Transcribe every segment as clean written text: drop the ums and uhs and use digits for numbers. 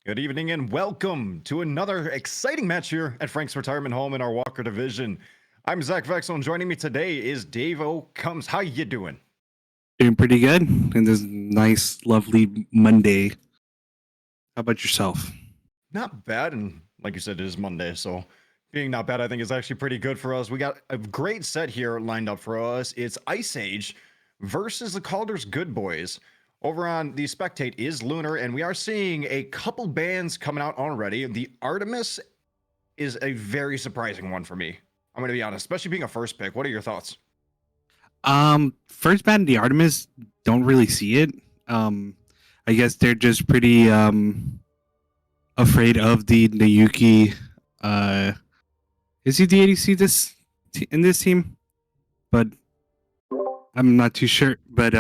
Good evening and welcome to another exciting match here at Frank's Retirement Home in our Walker division. I'm Zach Vexel and joining me today is Dave O. Combs. How you doing? Doing pretty good in this nice, lovely Monday. How about yourself? Not bad, and like you said, it is Monday, so being not bad I think is actually pretty good for us. We got a great set here lined up for us. It's Ice Age versus the Kaldr's Good Boys. Over on the Spectate is Lunar, and we are seeing a couple bands coming out already. The Artemis is a very surprising one for me. I'm going to be honest, especially being a first pick. What are your thoughts? First band, the Artemis, don't really see it. I guess they're just pretty afraid of the Nayuki. Is he the ADC in this team? But I'm not too sure. But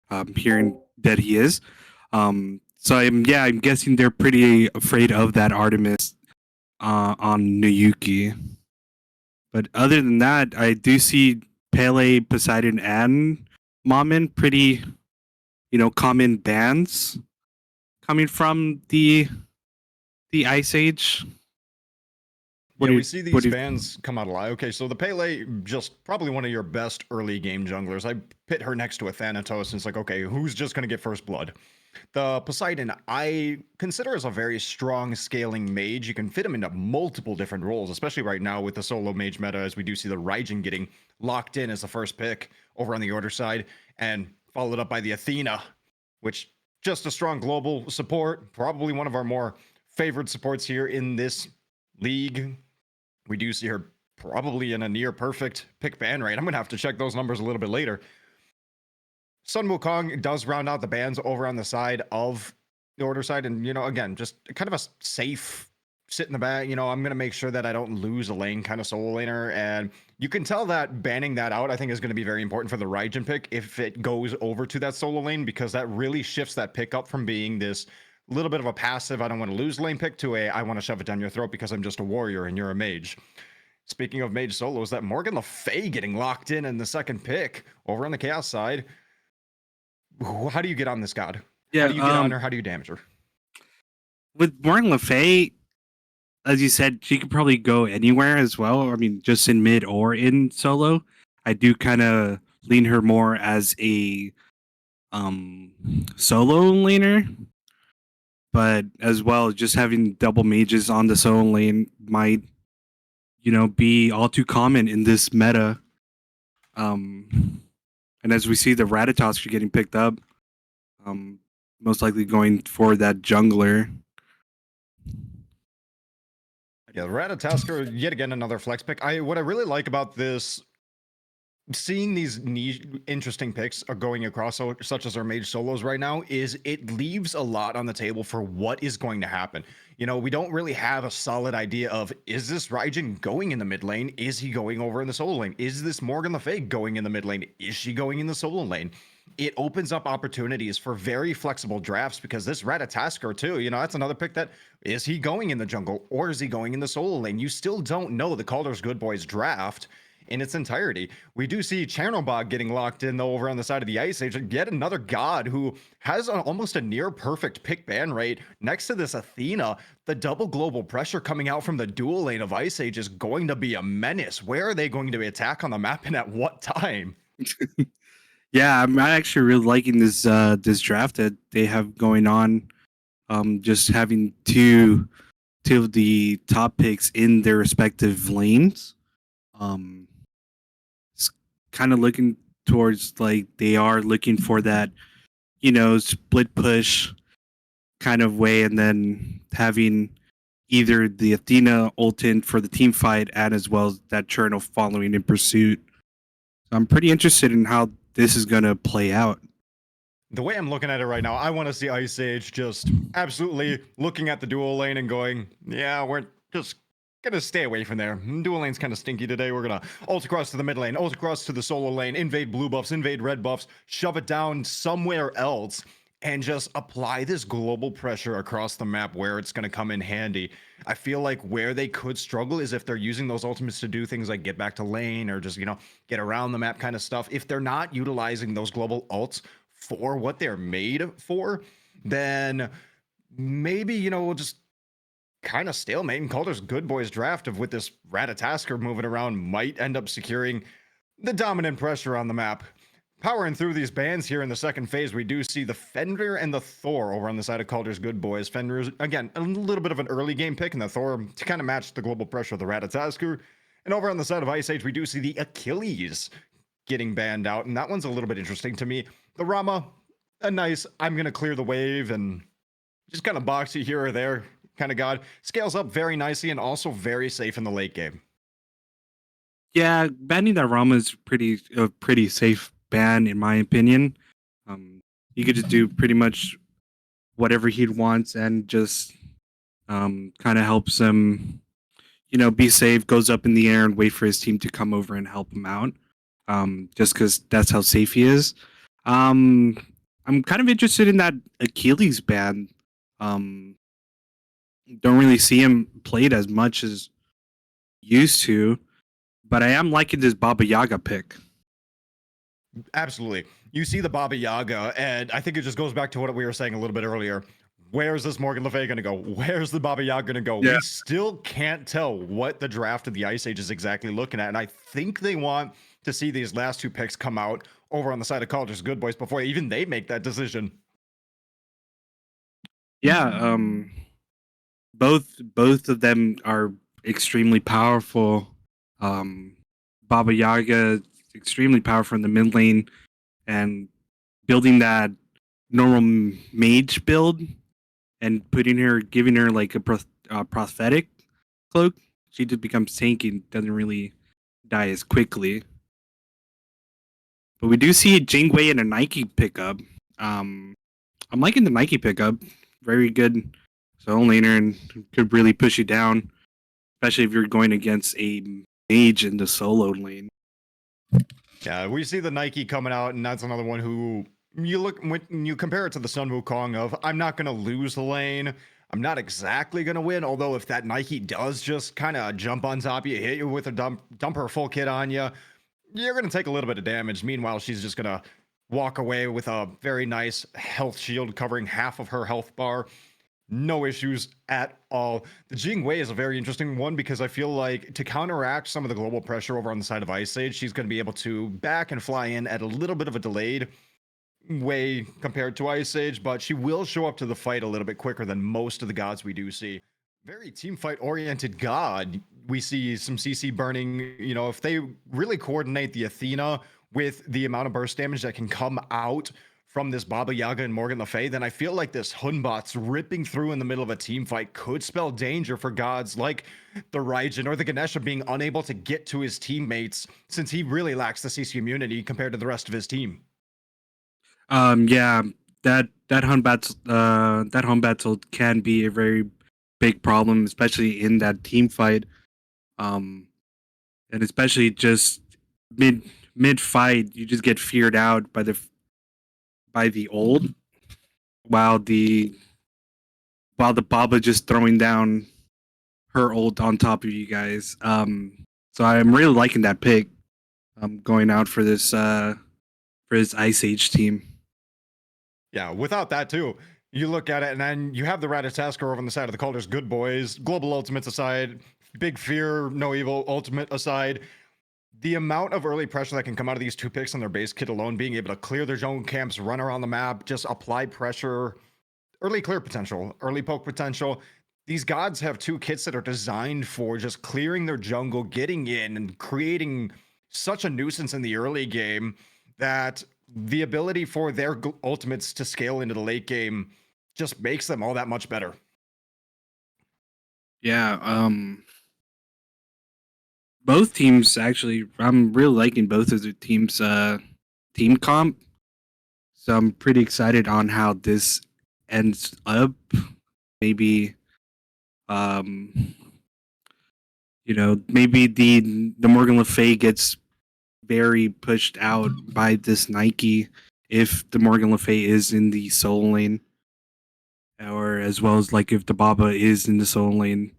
I'm hearing that he is. So I'm guessing they're pretty afraid of that Artemis on Nayuki. But other than that, I do see Pele, Poseidon, and Mammon pretty, common bands coming from the Ice Age. We see these bands come out alive. Okay, so the Pele, just probably one of your best early game junglers. I pit her next to a Thanatos, and it's like, okay, who's just going to get first blood? The Poseidon, I consider as a very strong scaling mage. You can fit him into multiple different roles, especially right now with the solo mage meta, as we do see the Raijin getting locked in as the first pick over on the order side, and followed up by the Athena, which just a strong global support, probably one of our more favored supports here in this league. We do see her probably in a near perfect pick ban rate. I'm going to have to check those numbers a little bit later. Sun Wukong does round out the bans over on the side of the order side. And, again, just kind of a safe sit in the back. I'm going to make sure that I don't lose a lane kind of solo laner. And you can tell that banning that out, I think, is going to be very important for the Raijin pick if it goes over to that solo lane, because that really shifts that pick up from being this little bit of a passive, I don't want to lose lane pick, to a I want to shove it down your throat because I'm just a warrior and you're a mage. Speaking of mage solos, that Morgan Le Fay getting locked in the second pick over on the Chaos side. How do you get on this god? Yeah, how do you get on her? How do you damage her? With Morgan Le Fay, as you said, she could probably go anywhere as well. I mean, just in mid or in solo. I do kind of lean her more as a solo laner, but as well, just having double mages on the solo lane might, be all too common in this meta. And as we see the Ratatosk getting picked up, most likely going for that jungler. Yeah, Ratatosk, yet again another flex pick. What I really like about this, seeing these niche interesting picks are going across, such as our mage solos right now, is it leaves a lot on the table for what is going to happen. We don't really have a solid idea of, is this Raijin going in the mid lane? Is he going over in the solo lane? Is this Morgan Le Fay going in the mid lane? Is she going in the solo lane? It opens up opportunities for very flexible drafts, because this Ratatasker too, that's another pick. That is he going in the jungle or is he going in the solo lane? You still don't know the Kaldr's Good Boys draft in its entirety. We do see Chernobog getting locked in though over on the side of the Ice Age, yet another god who has almost a near perfect pick ban rate next to this Athena. The double global pressure coming out from the dual lane of Ice Age is going to be a menace. Where are they going to attack on the map and at what time? Yeah, I'm actually really liking this draft that they have going on. Just having two of the top picks in their respective lanes. It's kind of looking towards, like, they are looking for that, split push kind of way, and then having either the Athena ultimate for the team fight and as well as that Cherno following in pursuit. So I'm pretty interested in how this is going to play out. The way I'm looking at it right now, I want to see Ice Age just absolutely looking at the dual lane and going, yeah, we're just gonna stay away from there. Dual lane's kind of stinky today. We're gonna ult across to the mid lane, ult across to the solo lane, invade blue buffs, invade red buffs, shove it down somewhere else, and just apply this global pressure across the map where it's going to come in handy. I feel like where they could struggle is if they're using those ultimates to do things like get back to lane or just, get around the map kind of stuff. If they're not utilizing those global ults for what they're made for, then maybe, we'll just kind of stalemate, and Calder's good boys draft of with this Ratatasker moving around might end up securing the dominant pressure on the map. Powering through these bands here in the second phase, we do see the Fender and the Thor over on the side of Calder's good boys. Fender's, again, a little bit of an early game pick, and the Thor to kind of match the global pressure of the Ratatasker. And over on the side of Ice Age, we do see the Achilles getting banned out, and that one's a little bit interesting to me. The Rama, a nice, I'm going to clear the wave and just kind of boxy here or there kind of god. Scales up very nicely and also very safe in the late game. Yeah, banning that Rama is a pretty safe ban in my opinion. He could just do pretty much whatever he wants and just kind of helps him, be safe, goes up in the air and wait for his team to come over and help him out. Just because that's how safe he is. I'm kind of interested in that Achilles ban. Don't really see him played as much as used to, but I am liking this Baba Yaga pick. Absolutely. You see the Baba Yaga, and I think it just goes back to what we were saying a little bit earlier. Where's this Morgan Le Fay going to go? Where's the Baba Yaga going to go? Yeah. We still can't tell what the draft of the Ice Age is exactly looking at, and I think they want to see these last two picks come out over on the side of Kaldr's good boys before even they make that decision. Yeah, both of them are extremely powerful. Baba Yaga is extremely powerful in the mid lane, and building that normal mage build and giving her like a prosthetic cloak, she just becomes tanky and doesn't really die as quickly. But we do see Jingwei in a Nike pickup. I'm liking the Nike pickup. Very good zone laner and could really push you down, especially if you're going against a mage in the solo lane. Yeah, we see the Nike coming out, and that's another one who you look when you compare it to the Sun Wukong of I'm not going to lose the lane. I'm not exactly going to win, although if that Nike does just kind of jump on top of you, hit you with a dump her full kit on you, you're going to take a little bit of damage. Meanwhile, she's just going to walk away with a very nice health shield covering half of her health bar. No issues at all. The Jingwei is a very interesting one because I feel like to counteract some of the global pressure over on the side of Ice Age, she's going to be able to back and fly in at a little bit of a delayed way compared to Ice Age, but she will show up to the fight a little bit quicker than most of the gods we do see. Very team fight oriented god. We see some CC burning, if they really coordinate the Athena with the amount of burst damage that can come out from this Baba Yaga and Morgan Le Fay, then I feel like this Hunbot's ripping through in the middle of a team fight could spell danger for gods like the Raijin or the Ganesha being unable to get to his teammates since he really lacks the CC immunity compared to the rest of his team. Yeah, that Hun battle can be a very big problem, especially in that team fight. And especially just mid fight, you just get feared out by the ult, while the Baba just throwing down her ult on top of you guys. So I'm really liking that pick. Going out for this Ice Age team. Yeah, without that too, you look at it and then you have the Ratatasker over on the side of the Calder's good boys, global ultimates aside, big fear, no evil ultimate aside. The amount of early pressure that can come out of these two picks on their base kit alone, being able to clear their zone camps, run around the map, just apply pressure, early clear potential, early poke potential. These gods have two kits that are designed for just clearing their jungle, getting in, and creating such a nuisance in the early game that the ability for their ultimates to scale into the late game just makes them all that much better. Yeah, both teams actually, I'm really liking both of the teams' team comp. So I'm pretty excited on how this ends up. Maybe, maybe the Morgan Le Fay gets very pushed out by this Nike if the Morgan Le Fay is in the solo lane, or as well as like if the Baba is in the solo lane.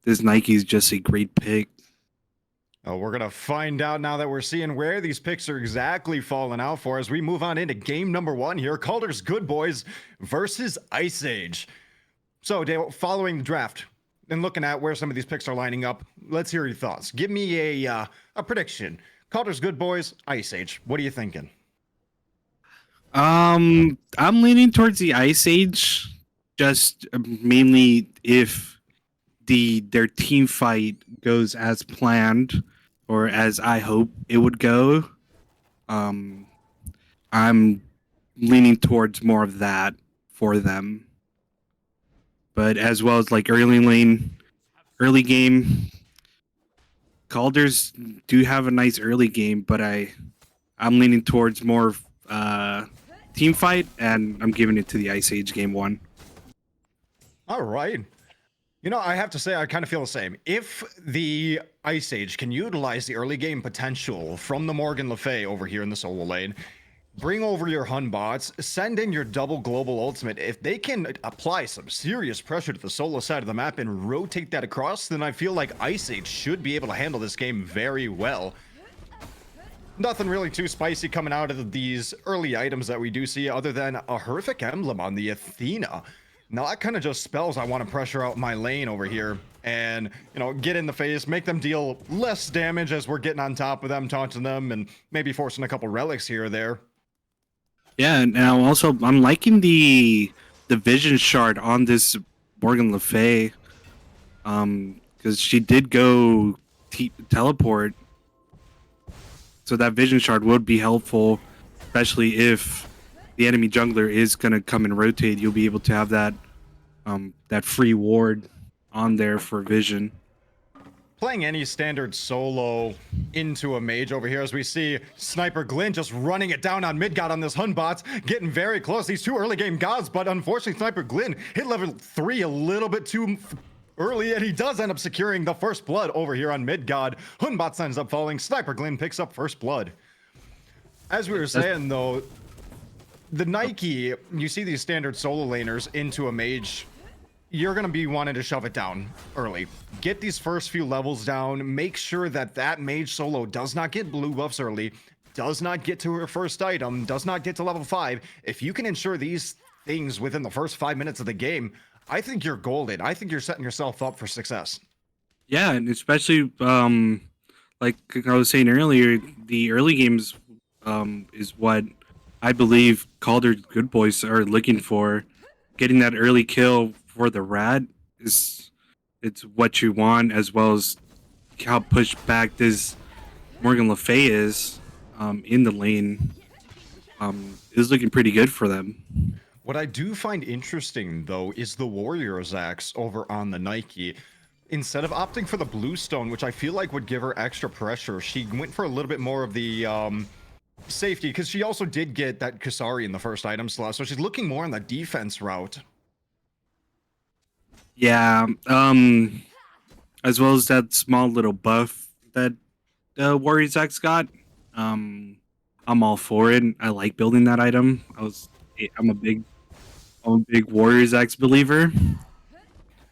This Nike is just a great pick. Oh, we're going to find out now that we're seeing where these picks are exactly falling out for as we move on into game number one here. Kaldr's Good Boys versus Ice Age. So, Dale, following the draft and looking at where some of these picks are lining up, let's hear your thoughts. Give me a prediction. Kaldr's Good Boys, Ice Age. What are you thinking? I'm leaning towards the Ice Age, just mainly if their team fight goes as planned or as I hope it would go. Um, I'm leaning towards more of that for them. But as well as like early game, Calders do have a nice early game, but I'm leaning towards more team fight, and I'm giving it to the Ice Age game one. All right. You know, I have to say, I kind of feel the same. If the Ice Age can utilize the early game potential from the Morgan Le Fay over here in the solo lane, bring over your Hun bots, send in your double global ultimate. If they can apply some serious pressure to the solo side of the map and rotate that across, then I feel like Ice Age should be able to handle this game very well. Nothing really too spicy coming out of these early items that we do see other than a horrific emblem on the Athena. Now that kind of just spells I want to pressure out my lane over here and, you know, get in the face, make them deal less damage as we're getting on top of them, taunting them, and maybe forcing a couple relics here or there. Yeah, now also I'm liking the vision shard on this Morgan Le Fay, because she did go teleport, so that vision shard would be helpful, especially if the enemy jungler is gonna come and rotate. You'll be able to have that that free ward on there for vision. Playing any standard solo into a mage over here as we see Sniper Glyn just running it down on mid-god on this Hun bots, getting very close. These two early game gods, but unfortunately Sniper Glyn hit level 3 a little bit too early, and he does end up securing the first blood over here on mid-god. Hun bots ends up falling. Sniper Glyn picks up first blood. As we were saying though, the Nike, you see these standard solo laners into a mage, you're going to be wanting to shove it down early. Get these first few levels down. Make sure that that mage solo does not get blue buffs early, does not get to her first item, does not get to level 5. If you can ensure these things within the first 5 minutes of the game, I think you're golden. I think you're setting yourself up for success. Yeah, and especially like I was saying earlier, the early games is what I believe Kaldr Good Boys are looking for. Getting that early kill for the rat it's what you want, as well as how pushed back this Morgan Le Fay is in the lane. Is looking pretty good for them. What I do find interesting, though, is the Warriors axe over on the Nike. Instead of opting for the Bluestone, which I feel like would give her extra pressure, she went for a little bit more of the safety, because she also did get that Kasari in the first item slot, so she's looking more on the defense route. Yeah, as well as that small little buff that Warriors X got. I'm all for it. I like building that item. I'm a big Warriors X believer.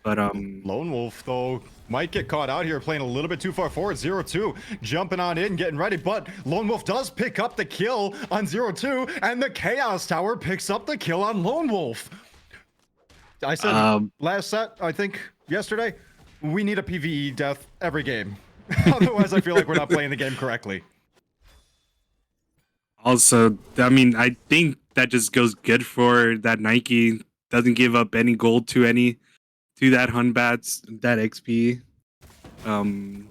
But Lone Wolf though might get caught out here playing a little bit too far forward. 0-2 jumping on in, getting ready, but Lone Wolf does pick up the kill on 0-2, and the Chaos Tower picks up the kill on Lone Wolf. I said last set, I think yesterday, we need a PvE death every game. Otherwise I feel like we're not playing the game correctly. Also, I mean, I think that just goes good for that Nike. Doesn't give up any gold to that Hun bats, that XP. I'm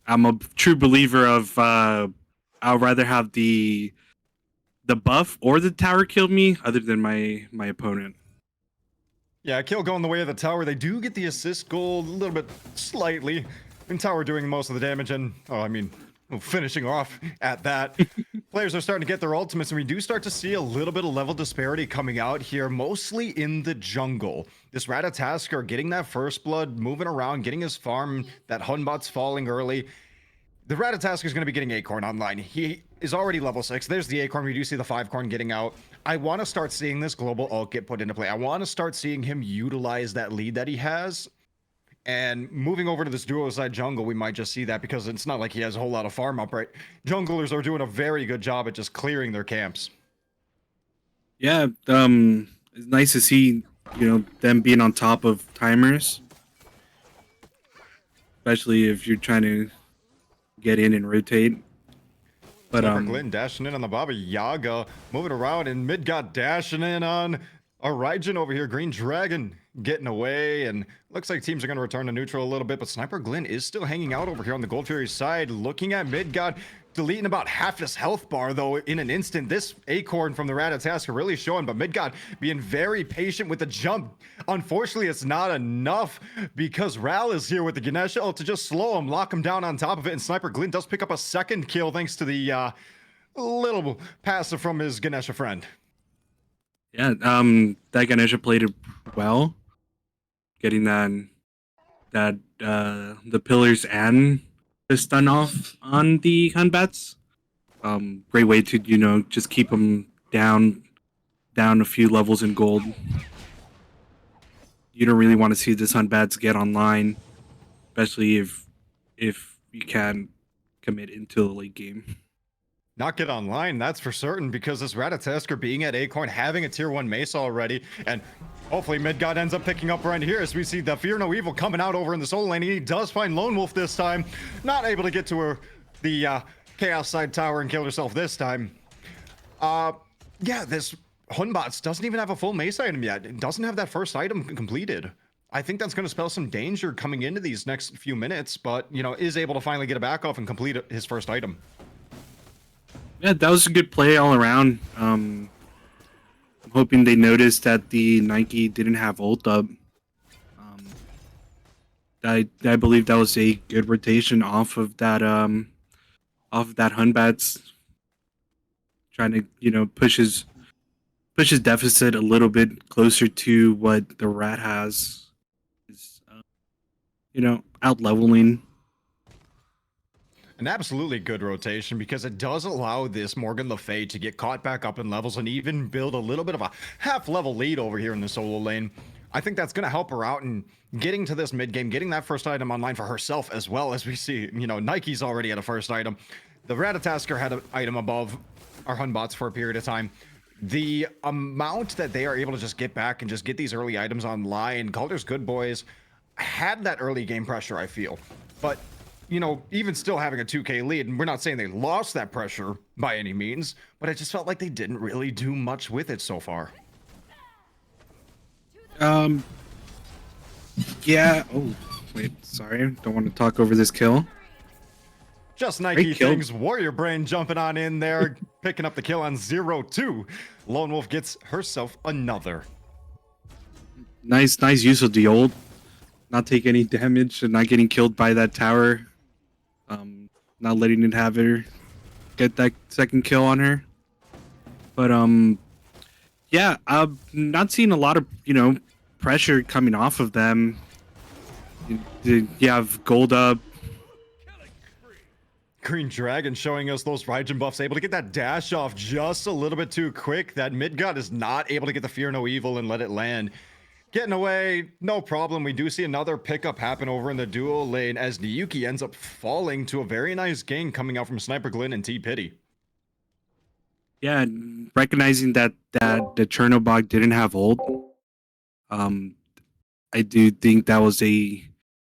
a true believer of I'd rather have the buff or the tower kill me other than my opponent. Yeah, kill going the way of the tower. They do get the assist gold a little bit slightly. And tower doing most of the damage and, finishing off at that. Players are starting to get their ultimates, and we do start to see a little bit of level disparity coming out here, mostly in the jungle. This Ratatasker getting that first blood, moving around, getting his farm, that Hunbot's falling early. The Ratatasker is going to be getting Acorn online. He is already level 6. There's the Acorn. We do see the 5-corn getting out. I want to start seeing this global ult get put into play. I want to start seeing him utilize that lead that he has. And moving over to this duo side jungle, we might just see that, because it's not like he has a whole lot of farm up, right? Junglers are doing a very good job at just clearing their camps. Yeah, it's nice to see them being on top of timers, especially if you're trying to get in and rotate. But Sniper Glynn dashing in on the Baba Yaga, moving around, and Midgard dashing in on Origin over here. Green Dragon getting away, and looks like teams are going to return to neutral a little bit, but Sniper Glynn is still hanging out over here on the Gold Fury side, looking at Midgard, deleting about half his health bar, though, in an instant. This Acorn from the Ratatasker really showing, but Midgard being very patient with the jump. Unfortunately, it's not enough because Ral is here with the Ganesha ult to just slow him, lock him down on top of it, and Sniper Glynn does pick up a second kill thanks to the little passive from his Ganesha friend. Yeah, that Ganesha played it well, getting the pillars and the stun off on the Hunbats. Great way to just keep them down a few levels in gold. You don't really want to see the Hunbats get online, especially if you can commit into the late game. Not get online, that's for certain, because this Ratatasker being at Acorn, having a tier 1 Mesa already, and hopefully Midgard ends up picking up right here as we see the Fear No Evil coming out over in the solo lane. He does find Lone Wolf this time, not able to get to the Chaos side tower and kill herself this time. Yeah, this Hunbots doesn't even have a full Mesa item yet. It doesn't have that first item completed. I think that's going to spell some danger coming into these next few minutes, but, is able to finally get it back off and complete his first item. Yeah, that was a good play all around. I'm hoping they noticed that the Nike didn't have ult up. I believe that was a good rotation off of that Hunbats, trying to push his deficit a little bit closer to what the Rat has. Is out leveling. An absolutely good rotation because it does allow this Morgan Le Fay to get caught back up in levels and even build a little bit of a half-level lead over here in the solo lane. I think that's going to help her out in getting to this mid-game, getting that first item online for herself as well. As we see, Nike's already at a first item. The Ratatasker had an item above our Hunbots for a period of time. The amount that they are able to just get back and just get these early items online, Kaldr's good boys had that early game pressure, I feel. But even still having a 2K lead, and we're not saying they lost that pressure by any means, but I just felt like they didn't really do much with it so far. Yeah. Oh, wait. Sorry. Don't want to talk over this kill. Just Nike things. Warrior Brain jumping on in there, picking up the kill on 0-2. Lone Wolf gets herself another. Nice use of the ult. Not take any damage and not getting killed by that tower. Not letting it have her get that second kill on her. But yeah, I'm not seeing a lot of pressure coming off of them. You have gold up. Green Dragon showing us those Raijin buffs, able to get that dash off just a little bit too quick. That Midgard is not able to get the Fear No Evil and let it land. Getting away, no problem. We do see another pickup happen over in the dual lane as Niyuki ends up falling to a very nice gank coming out from Sniper Glynn and T-Pity. Yeah, recognizing that the Chernobog didn't have ult, I do think that was a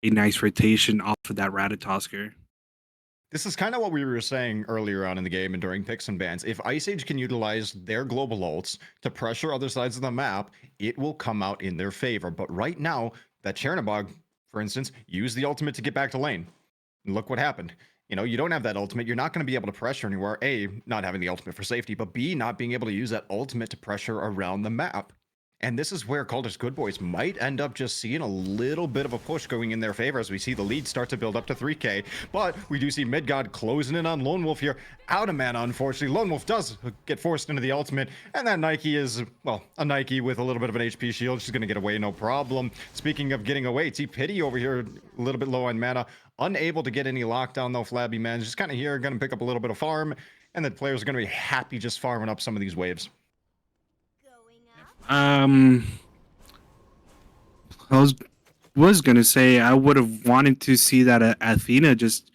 nice rotation off of that Ratatasker. This is kind of what we were saying earlier on in the game and during picks and bans. If Ice Age can utilize their global ults to pressure other sides of the map, it will come out in their favor. But right now, that Chernobog, for instance, used the ultimate to get back to lane. And look what happened. You don't have that ultimate. You're not going to be able to pressure anywhere. A, not having the ultimate for safety, but B, not being able to use that ultimate to pressure around the map. And this is where Kaldr's good boys might end up just seeing a little bit of a push going in their favor as we see the lead start to build up to 3K. But we do see Midgard closing in on Lone Wolf here. Out of mana, unfortunately. Lone Wolf does get forced into the ultimate. And that Nike is, well, a Nike with a little bit of an HP shield. She's going to get away, no problem. Speaking of getting away, T-Pity over here, a little bit low on mana. Unable to get any lockdown, though. Flabby man just kind of here, going to pick up a little bit of farm. And the players are going to be happy just farming up some of these waves. I was gonna say I would have wanted to see that Athena just,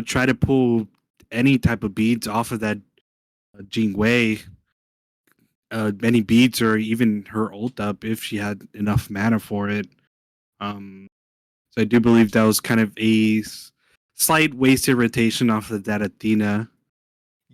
try to pull any type of beads off of that Jing Wei. many beats or even her ult up if she had enough mana for it. So I do believe that was kind of a slight wasted rotation off of that Athena.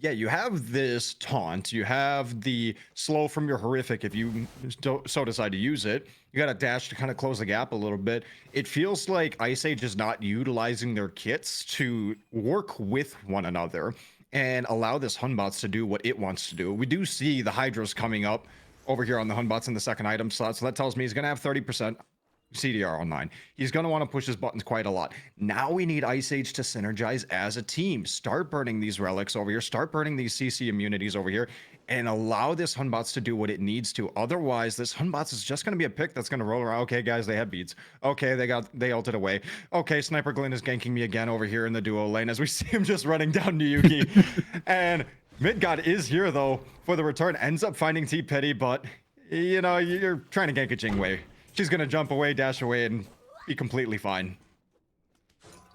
Yeah, you have this taunt. You have the slow from your horrific if you so decide to use it. You got a dash to kind of close the gap a little bit. It feels like Ice Age is not utilizing their kits to work with one another and allow this Hunbots to do what it wants to do. We do see the Hydras coming up over here on the Hunbots in the second item slot, so that tells me he's going to have 30% CDR online. He's going to want to push his buttons quite a lot. Now we need Ice Age to synergize as a team. Start burning these relics over here. Start burning these CC immunities over here and allow this Hunbots to do what it needs to. Otherwise, this Hunbots is just going to be a pick that's going to roll around. Okay, guys, they have beads. Okay, they ulted away. Okay, Sniper Glenn is ganking me again over here in the duo lane as we see him just running down Niyuki. And Midgod is here, though, for the return. Ends up finding T-Pity, but, you know, you're trying to gank a Jingwei. She's going to jump away, dash away, and be completely fine.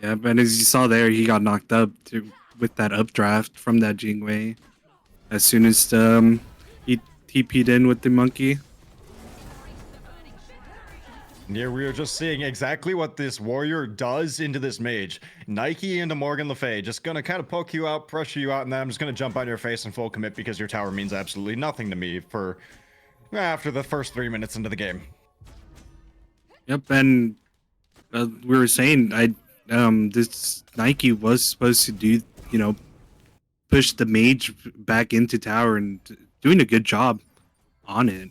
Yeah, but as you saw there, he got knocked up with that updraft from that Jingwei. As soon as he TP'd in with the monkey. Here we are just seeing exactly what this warrior does into this mage. Nike into Morgan Le Fay. Just going to kind of poke you out, pressure you out, and then I'm just going to jump on your face and full commit because your tower means absolutely nothing to me for after the first 3 minutes into the game. Yep, and we were saying this Nike was supposed to do, you know, push the mage back into tower and doing a good job on it.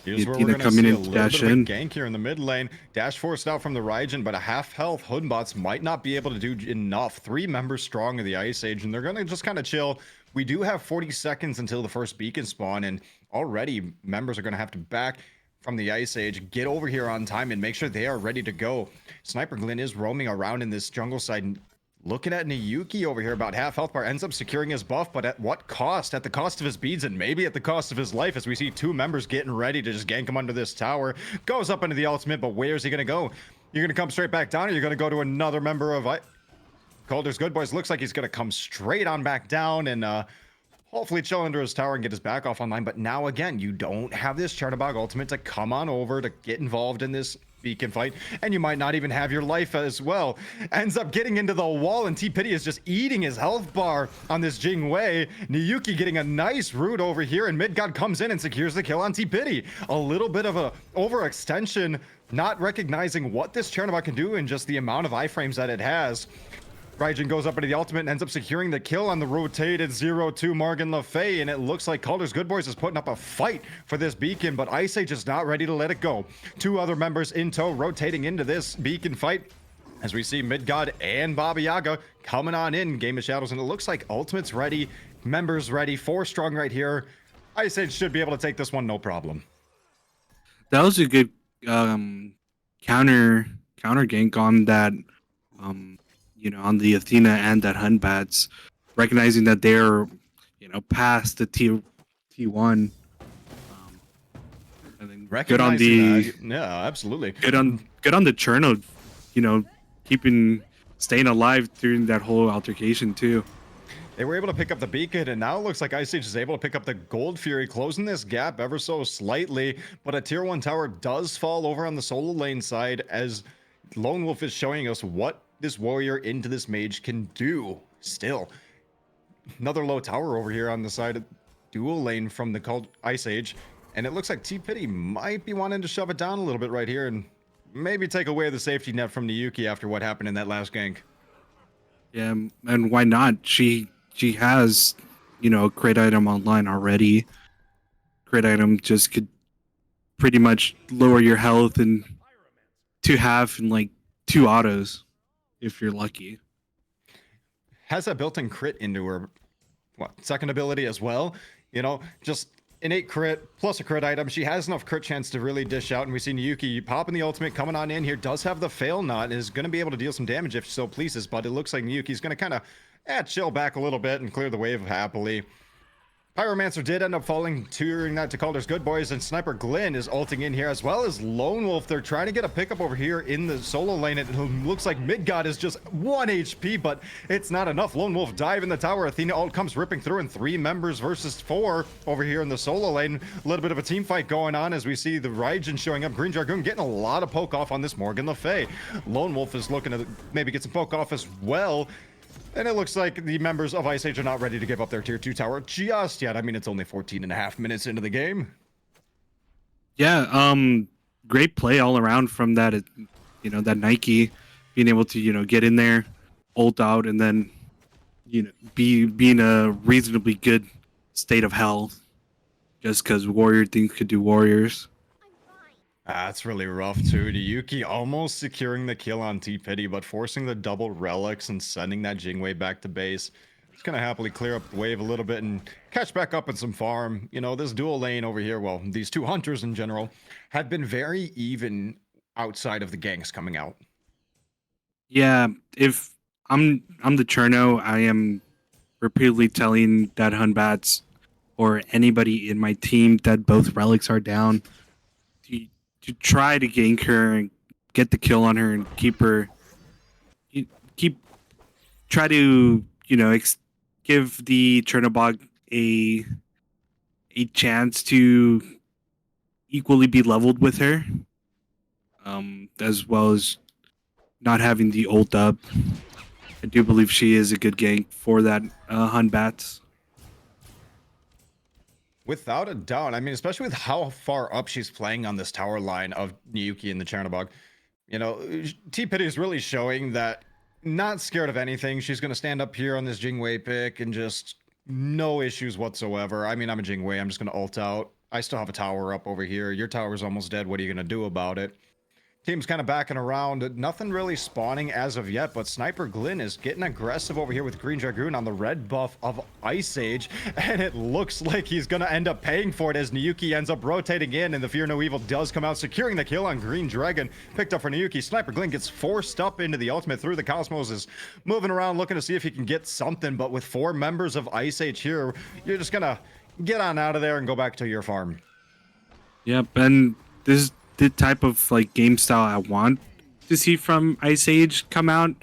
Here's where we're going to see a little bit of a gank here in the mid lane. Dash forced out from the Raijin, but a half health Hunbots might not be able to do enough. 3 members strong of the Ice Age, and they're going to just kind of chill. We do have 40 seconds until the first beacon spawn, and already members are going to have to back from the Ice Age, get over here on time and make sure they are ready to go. Sniper Glenn is roaming around in this jungle side. Looking at Niyuki over here, about half health bar, ends up securing his buff, but at what cost? At the cost of his beads and maybe at the cost of his life, as we see 2 members getting ready to just gank him under this tower. Goes up into the ultimate, but where's he going to go? You're going to come straight back down, or you're going to go to another member of Kaldr's Good Boys. Looks like he's going to come straight on back down and hopefully chill under his tower and get his back off online. But now again, you don't have this Chartabog ultimate to come on over to get involved in this beacon fight, and you might not even have your life as well. Ends up getting into the wall, and T-Pity is just eating his health bar on this Jingwei. Niyuki getting a nice root over here, and Midgod comes in and secures the kill on T-Pity. A little bit of a overextension, not recognizing what this Chartabog can do and just the amount of iframes that it has. Raijin goes up into the ultimate and ends up securing the kill on the rotated 0-2 Morgan Le Fay, and it looks like Kaldr's Good Boys is putting up a fight for this beacon, but Ice Age is not ready to let it go. 2 other members in tow rotating into this beacon fight as we see Midgod and Baba Yaga coming on in Game of Shadows, and it looks like ultimate's ready, members ready, 4 strong right here. Ice Age should be able to take this one no problem. That was a good counter gank on that you know, on the Athena and that Hunbats, recognizing that they're, you know, past the T1. And then good on the yeah, absolutely. Good on the Cherno, you know, staying alive during that whole altercation too. They were able to pick up the beacon, and now it looks like Ice Age is able to pick up the Gold Fury, closing this gap ever so slightly. But a tier 1 tower does fall over on the solo lane side, as Lone Wolf is showing us what this warrior into this mage can do. Still, another low tower over here on the side of dual lane from the Ice Age, and it looks like T-Pity might be wanting to shove it down a little bit right here and maybe take away the safety net from Niyuki after what happened in that last gank. Yeah, and why not? She has, you know, a crate item online already. Crate item just could pretty much lower your health and to half in like 2 autos if you're lucky. Has that built-in crit into her second ability as well. You know, just innate crit plus a crit item. She has enough crit chance to really dish out, and we see Niyuki popping the ultimate, coming on in here, does have the fail knot, and is going to be able to deal some damage if so pleases, but it looks like Niyuki's going to kind of chill back a little bit and clear the wave happily. Pyromancer did end up falling during that to Kaldr's Good Boys, and Sniper Glynn is ulting in here, as well as Lone Wolf. They're trying to get a pickup over here in the solo lane. It looks like Midgod is just 1 HP, but it's not enough. Lone Wolf dive in the tower. Athena ult comes ripping through, and 3 members versus 4 over here in the solo lane. A little bit of a team fight going on as we see the Raijin showing up. Green Dragoon getting a lot of poke off on this Morgan Le Fay. Lone Wolf is looking to maybe get some poke off as well. And it looks like the members of Ice Age are not ready to give up their tier 2 tower just yet. I mean, it's only 14.5 minutes into the game. Yeah, great play all around from that, that Nike being able to, get in there, ult out, and then, be in a reasonably good state of health just because Warrior things could do Warriors. That's really rough too. Yuki almost securing the kill on T-Pity, but forcing the double relics and sending that Jingwei back to base. It's gonna happily clear up the wave a little bit and catch back up in some farm. This dual lane over here, well, these 2 hunters in general, have been very even outside of the ganks coming out. Yeah, if I'm the Cherno, I am repeatedly telling that Hunbats or anybody in my team that both relics are down to try to gank her and get the kill on her and try to give the Chernobog a chance to equally be leveled with her, as well as not having the ult up. I do believe she is a good gank for that Hunbats. Without a doubt. I mean, especially with how far up she's playing on this tower line of Niyuki and the Chernobog. T-Pity is really showing that not scared of anything. She's going to stand up here on this Jingwei pick and just no issues whatsoever. I mean, I'm a Jingwei. I'm just going to ult out. I still have a tower up over here. Your tower's almost dead. What are you going to do about it? Team's kind of backing around. Nothing really spawning as of yet, but Sniper Glynn is getting aggressive over here with Green Dragoon on the red buff of Ice Age, and it looks like he's going to end up paying for it as Niyuki ends up rotating in, and the Fear No Evil does come out, securing the kill on Green Dragon. Picked up for Niyuki. Sniper Glynn gets forced up into the ultimate through the Cosmos, is moving around looking to see if he can get something, but with 4 members of Ice Age here, you're just going to get on out of there and go back to your farm. Yep, and this is the type of game style I want to see from Ice Age come out.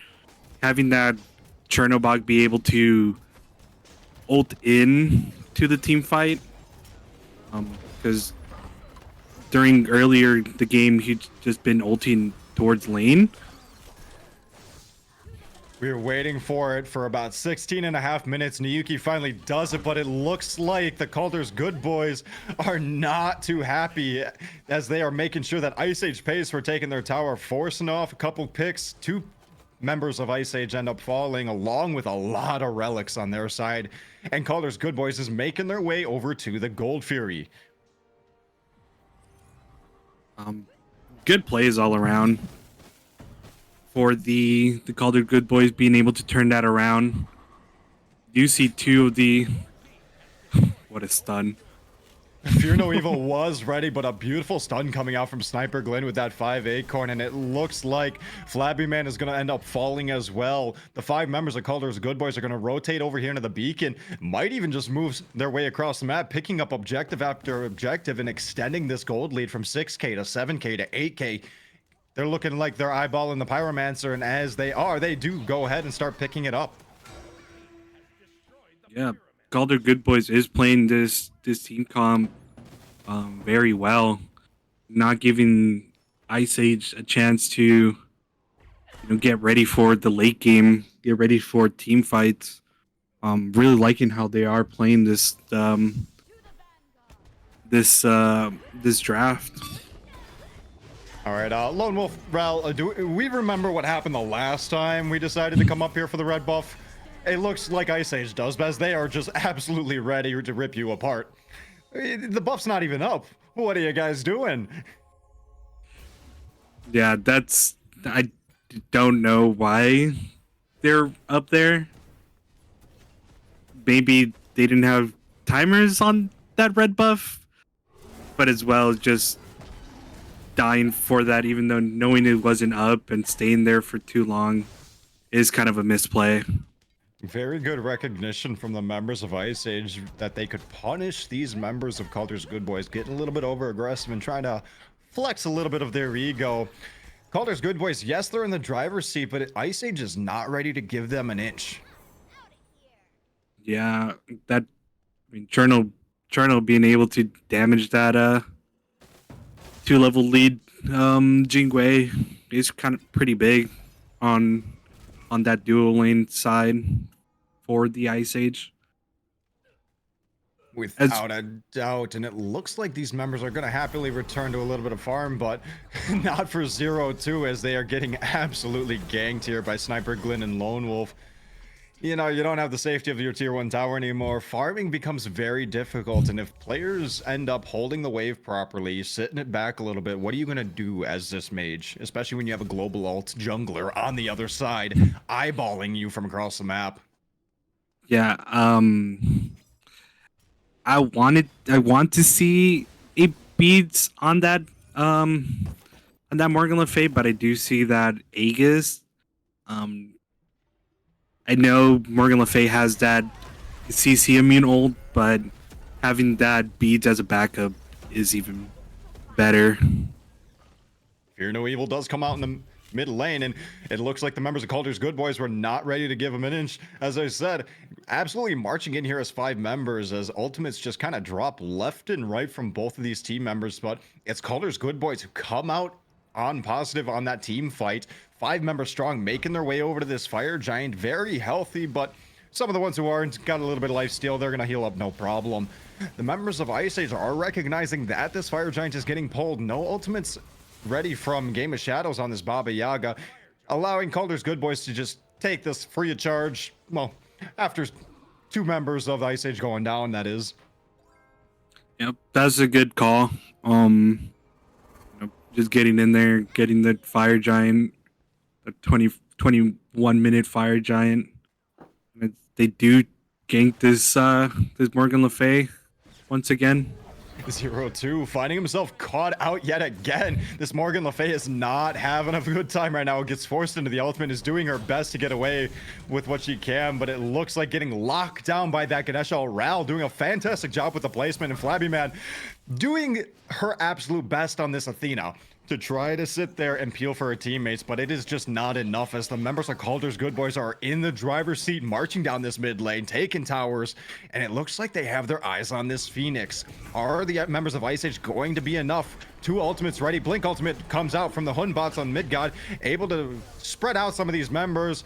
Having that Chernobog be able to ult in to the team fight, because during earlier the game he'd just been ulting towards lane. We were waiting for it for about 16.5 minutes. Niyuki finally does it, but it looks like the Kaldr's Good Boys are not too happy as they are making sure that Ice Age pays for taking their tower, forcing off a couple picks. 2 members of Ice Age end up falling, along with a lot of relics on their side. And Kaldr's Good Boys is making their way over to the Gold Fury. Good plays all around for the Kaldr Good Boys being able to turn that around. You see 2 of the... What a stun. Fear No Evil was ready, but a beautiful stun coming out from Sniper Glynn with that 5 acorn, and it looks like Flabby Man is going to end up falling as well. The 5 members of Kaldr's Good Boys are going to rotate over here into the beacon, might even just move their way across the map, picking up objective after objective and extending this gold lead from 6k to 7k to 8k. They're looking like they're eyeballing the Pyromancer, and as they are, they do go ahead and start picking it up. Yeah, Kaldr Good Boys is playing this team comp very well, not giving Ice Age a chance to get ready for the late game, get ready for team fights. Really liking how they are playing this draft. All right, Lone Wolf, Ral, do we remember what happened the last time we decided to come up here for the red buff? It looks like Ice Age does, as they are just absolutely ready to rip you apart. The buff's not even up. What are you guys doing? Yeah, I don't know why they're up there. Maybe they didn't have timers on that red buff, but as well just dying for that, even though knowing it wasn't up and staying there for too long is kind of a misplay. Very good recognition from the members of Ice Age that they could punish these members of Kaldr's Good Boys, getting a little bit over aggressive and trying to flex a little bit of their ego. Kaldr's Good Boys, yes, they're in the driver's seat, but Ice Age is not ready to give them an inch. Yeah, that I mean, Cherno being able to damage that 2-level lead, Jingwei is kind of pretty big on that dual lane side for the Ice Age. Without a doubt, and it looks like these members are going to happily return to a little bit of farm, but not for 0-2 as they are getting absolutely ganked here by Sniper Glyn and Lone Wolf. You know, you don't have the safety of your tier 1 tower anymore. Farming becomes very difficult, and if players end up holding the wave properly, sitting it back a little bit, what are you going to do as this mage? Especially when you have a global alt jungler on the other side, eyeballing you from across the map. Yeah, I want to see a beads on that Morgan Le Fay, but I do see that Aegis. I know Morgan Le Fay has that CC immune ult, but having that beads as a backup is even better. Fear No Evil does come out in the mid lane, and it looks like the members of Kaldr's Good Boys were not ready to give him an inch. As I said, absolutely marching in here as 5 members, as ultimates just kind of drop left and right from both of these team members, but it's Kaldr's Good Boys who come out on positive on that team fight. 5 members strong, making their way over to this Fire Giant, very healthy, but some of the ones who aren't got a little bit of life steal, they're gonna heal up no problem. The members of Ice Age are recognizing that this Fire Giant is getting pulled. No ultimates ready from Game of Shadows on this Baba Yaga, allowing Kaldr's Good Boys to just take this free of charge. Well, after 2 members of Ice Age going down, that is. Yep, that's a good call. Just getting in there, getting the Fire Giant, the 21-minute Fire Giant. They do gank this Morgan Le Fay once again. 0-2, finding himself caught out yet again. This Morgan Le Fay is not having a good time right now. Gets forced into the ultimate, is doing her best to get away with what she can, but it looks like getting locked down by that Ganesh Ral, doing a fantastic job with the placement, and Flabby Man doing her absolute best on this Athena to try to sit there and peel for her teammates, but it is just not enough as the members of Kaldr's Good Boys are in the driver's seat, marching down this mid lane, taking towers, and it looks like they have their eyes on this Phoenix. Are the members of Ice Age going to be enough? 2 ultimates ready. Blink ultimate comes out from the Hun bots on Midgod, able to spread out some of these members.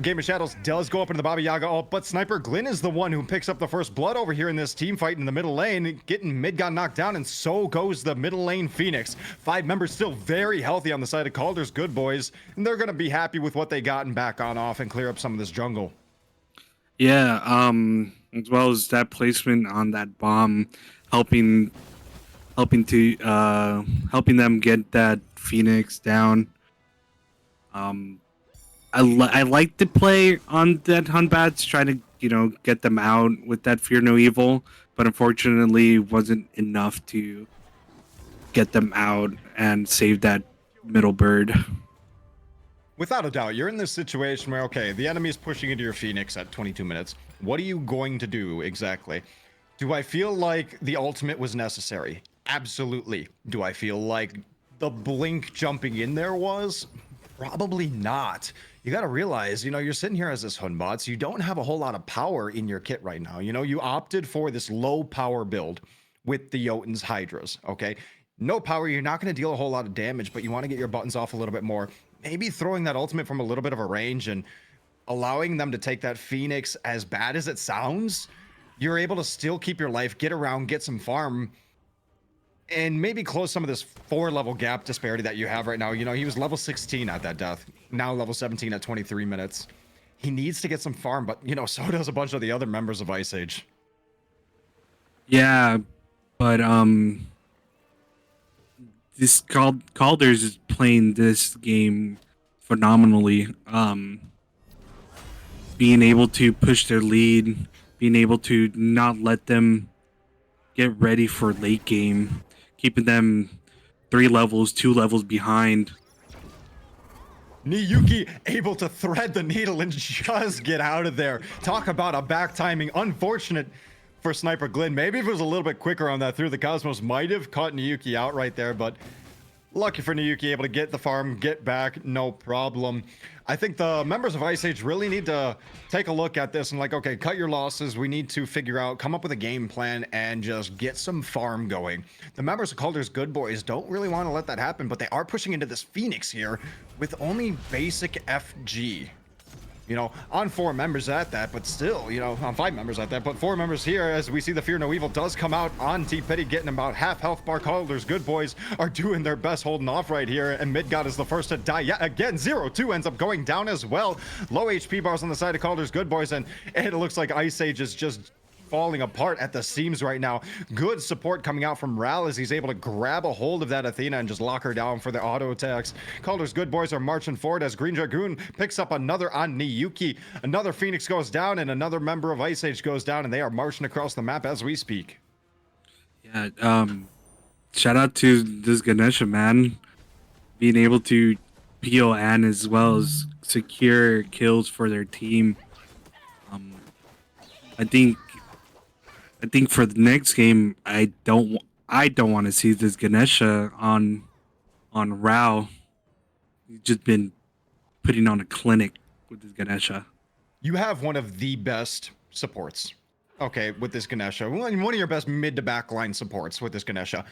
Game of Shadows does go up into the Baba Yaga ult, but Sniper Glyn is the one who picks up the first blood over here in this team fight in the middle lane, getting Midgod knocked down, and so goes the middle lane Phoenix. 5 members still very healthy on the side of Kaldr's Good Boys, and they're going to be happy with what they got and back on off and clear up some of this jungle. Yeah, as well as that placement on that bomb, helping them get that Phoenix down. I like to play on that Hun bats, trying to get them out with that Fear No Evil, but unfortunately wasn't enough to get them out and save that middle bird. Without a doubt, you're in this situation where, okay, the enemy is pushing into your Phoenix at 22 minutes. What are you going to do exactly? Do I feel like the ultimate was necessary? Absolutely. Do I feel like the blink jumping in there was? Probably not. You got to realize, you're sitting here as this Hunbot, so you don't have a whole lot of power in your kit right now. You opted for this low power build with the Jotun's Hydras, okay? No power, you're not going to deal a whole lot of damage, but you want to get your buttons off a little bit more. Maybe throwing that ultimate from a little bit of a range and allowing them to take that Phoenix, as bad as it sounds, you're able to still keep your life, get around, get some farm, and maybe close some of this 4-level gap disparity that you have right now. He was level 16 at that death, now level 17 at 23 minutes. He needs to get some farm, but so does a bunch of the other members of Ice Age. Yeah, but this Kaldr's is playing this game phenomenally. Being able to push their lead, being able to not let them get ready for late game, keeping them 2 levels behind. Niyuki able to thread the needle and just get out of there. Talk about a back timing. Unfortunate for Sniper Glyn. Maybe if it was a little bit quicker on that through the Cosmos, might have caught Niyuki out right there, but lucky for Niyuki, able to get the farm, get back, no problem. I think the members of Ice Age really need to take a look at this and like, okay, cut your losses. We need to figure out, come up with a game plan and just get some farm going. The members of Kaldr's Good Boys don't really want to let that happen, but they are pushing into this Phoenix here with only basic FG. You know, on 4 members at that, but still, you know, on 5 members at that, but 4 members here as we see the Fear No Evil does come out on T-Pity, getting about half health bar. Kaldr's Good Boys are doing their best holding off right here, and Midgod is the first to die yet again. 0-2 ends up going down as well. Low HP bars on the side of Kaldr's Good Boys, and it looks like Ice Age is just falling apart at the seams right now. Good support coming out from Ral as he's able to grab a hold of that Athena and just lock her down for the auto attacks. Kaldr's Good Boys are marching forward as Green Dragoon picks up another on Niyuki. Another Phoenix goes down and another member of Ice Age goes down, and they are marching across the map as we speak. Yeah, shout out to this Ganesha, man. Being able to PO Ann as well as secure kills for their team. I think for the next game, I don't want to see this Ganesha on Rao. He's just been putting on a clinic with this Ganesha. You have one of the best supports, okay, with this Ganesha. One of your best mid to back line supports with this Ganesha.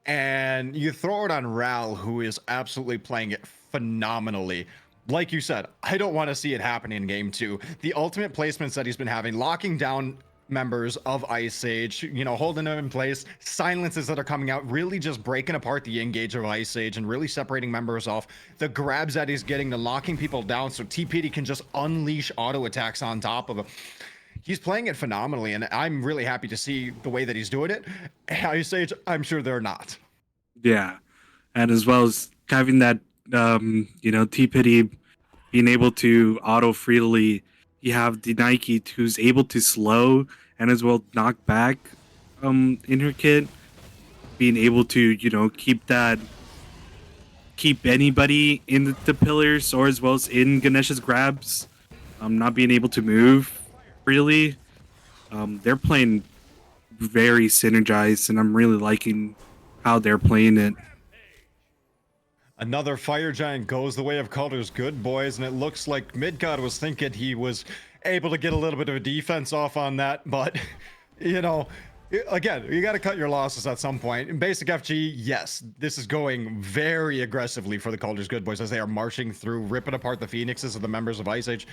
And you throw it on Ral, who is absolutely playing it phenomenally. Like you said, I don't want to see it happen in game 2. The ultimate placements that he's been having, locking down members of Ice Age, you know, holding them in place, silences that are coming out, really just breaking apart the engage of Ice Age and really separating members off. The grabs that he's getting, the locking people down so TPD can just unleash auto attacks on top of him. He's playing it phenomenally, and I'm really happy to see the way that he's doing it. Ice Age, I'm sure they're not. Yeah, and as well as having that, you know, TPD being able to auto freely. You have the Nike who's able to slow and as well knock back in her kit, being able to, you know, keep anybody in the pillars or as well as in Ganesha's grabs, not being able to move freely. They're playing very synergized, and I'm really liking how they're playing it. Another Fire Giant goes the way of Kaldr's Good Boys, and it looks like Midgod was thinking he was able to get a little bit of a defense off on that, but, you know, again, you got to cut your losses at some point. In basic FG, yes, this is going very aggressively for the Kaldr's Good Boys as they are marching through, ripping apart the Phoenixes of the members of Ice Age.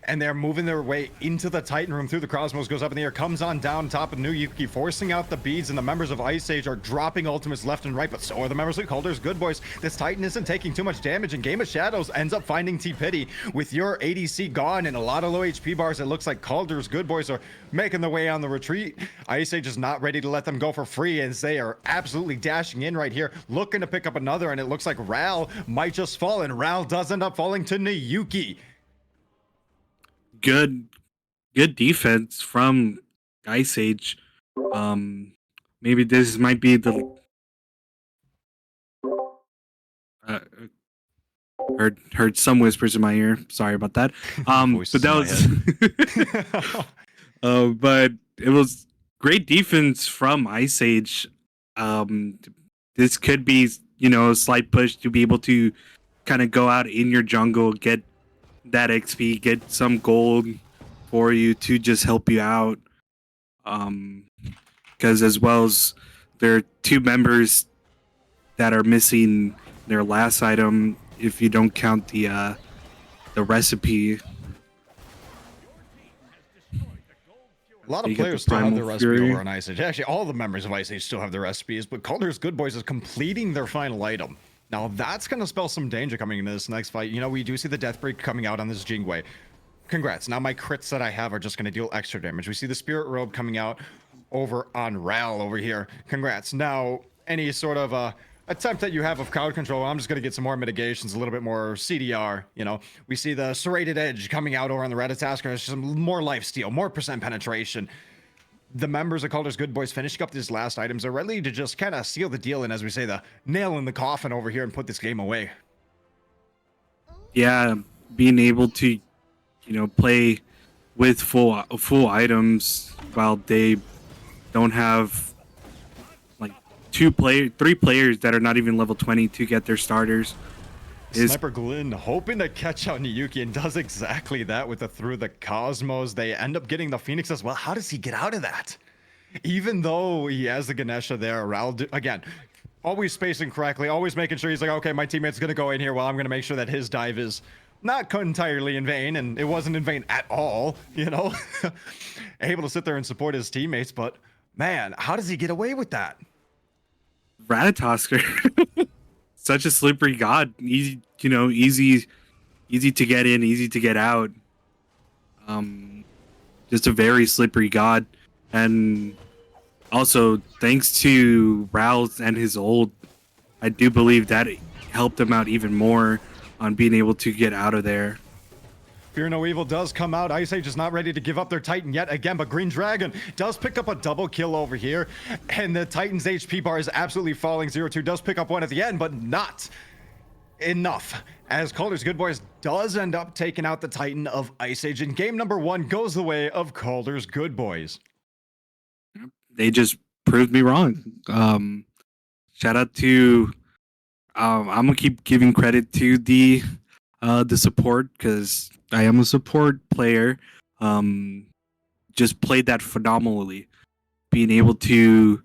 And they're moving their way into the Titan room through the Cosmos, goes up in the air, comes on down top of Niyuki, forcing out the beads, and the members of Ice Age are dropping ultimates left and right, but so are the members of Kaldr's Good Boys. This Titan isn't taking too much damage, and Game of Shadows ends up finding T-Pity. With your ADC gone and a lot of low HP bars, it looks like Kaldr's Good Boys are making their way on the retreat. Ice Age is not ready to let them go for free, as they are absolutely dashing in right here, looking to pick up another, and it looks like Ral might just fall, and Ral does end up falling to Niyuki. Good defense from Ice Age. Maybe this might be the heard some whispers in my ear. Sorry about that. But that was but it was great defense from Ice Age. This could be, you know, a slight push to be able to kind of go out in your jungle, get that XP, get some gold for you to just help you out. Because as well as there are 2 members that are missing their last item, if you don't count the recipe. A lot of players still have their recipe over on Ice Age. Actually, all the members of Ice Age still have their recipes, but Kaldr's Good Boys is completing their final item. Now, that's going to spell some danger coming into this next fight. You know, we do see the Deathbreak coming out on this Jingwei. Congrats. Now my crits that I have are just going to deal extra damage. We see the Spirit Robe coming out over on Ral over here. Congrats. Now, any sort of attempt that you have of crowd control, I'm just going to get some more mitigations, a little bit more CDR. You know, we see the Serrated Edge coming out over on the Ratatasker. It's some more lifesteal, more percent penetration. The members of Kaldr's Good Boys finishing up these last items are ready to just kind of seal the deal and, as we say, the nail in the coffin over here and put this game away. Yeah, being able to play with full items while they don't have like 3 players that are not even level 20 to get their starters is Sniper Glyn hoping to catch out Niyuki and does exactly that with the through the Cosmos. They end up getting the Phoenix as well. How does he get out of that? Even though he has the Ganesha there, Raul, again, always spacing correctly, always making sure he's like, okay, my teammate's going to go in here while I'm going to make sure that his dive is not entirely in vain, and it wasn't in vain at all, able to sit there and support his teammates, but man, how does he get away with that? Ratatosker. Such a slippery god. Easy to get in, easy to get out. Just a very slippery god. And also, thanks to Rouse and his ult, I do believe that helped him out even more on being able to get out of there. Fear No Evil does come out. Ice Age is not ready to give up their Titan yet again, but Green Dragon does pick up a double kill over here. And the Titan's HP bar is absolutely falling. 0-2 does pick up one at the end, but not enough. As Kaldr's Good Boys does end up taking out the Titan of Ice Age. And game number 1 goes the way of Kaldr's Good Boys. They just proved me wrong. Shout out to... I'm going to keep giving credit to the support because I am a support player. Just played that phenomenally. Being able to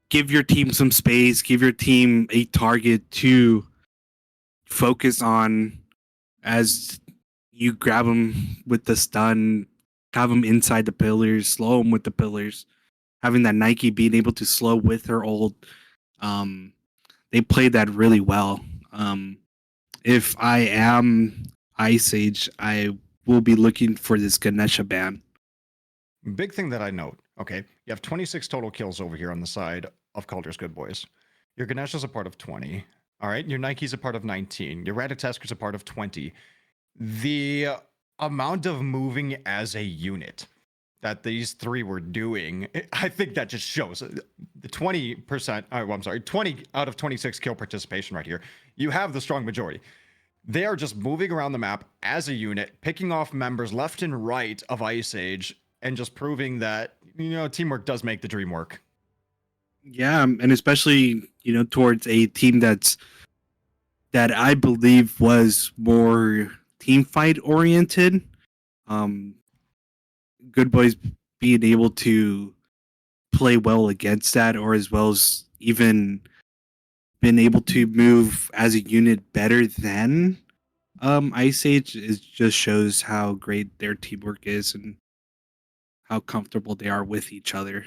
give your team some space, give your team a target to focus on as you grab them with the stun, have them inside the pillars, slow them with the pillars. Having that Nike being able to slow with her ult, they played that really well. If I am Ice Age, I will be looking for this Ganesha ban. Big thing that I note, okay, you have 26 total kills over here on the side of Kaldr's Good Boys. Your Ganesha's a part of 20. All right, your Nike's a part of 19. Your Ratatasker's a part of 20. The amount of moving as a unit that these three were doing, I think that just shows the 20%. I'm sorry, 20 out of 26 kill participation right here. You have the strong majority. They are just moving around the map as a unit, picking off members left and right of Ice Age, and just proving that, teamwork does make the dream work. Yeah, and especially, towards a team that I believe was more team fight oriented. Good Boys being able to play well against that, or as well as even been able to move as a unit better than Ice Age, just shows how great their teamwork is and how comfortable they are with each other.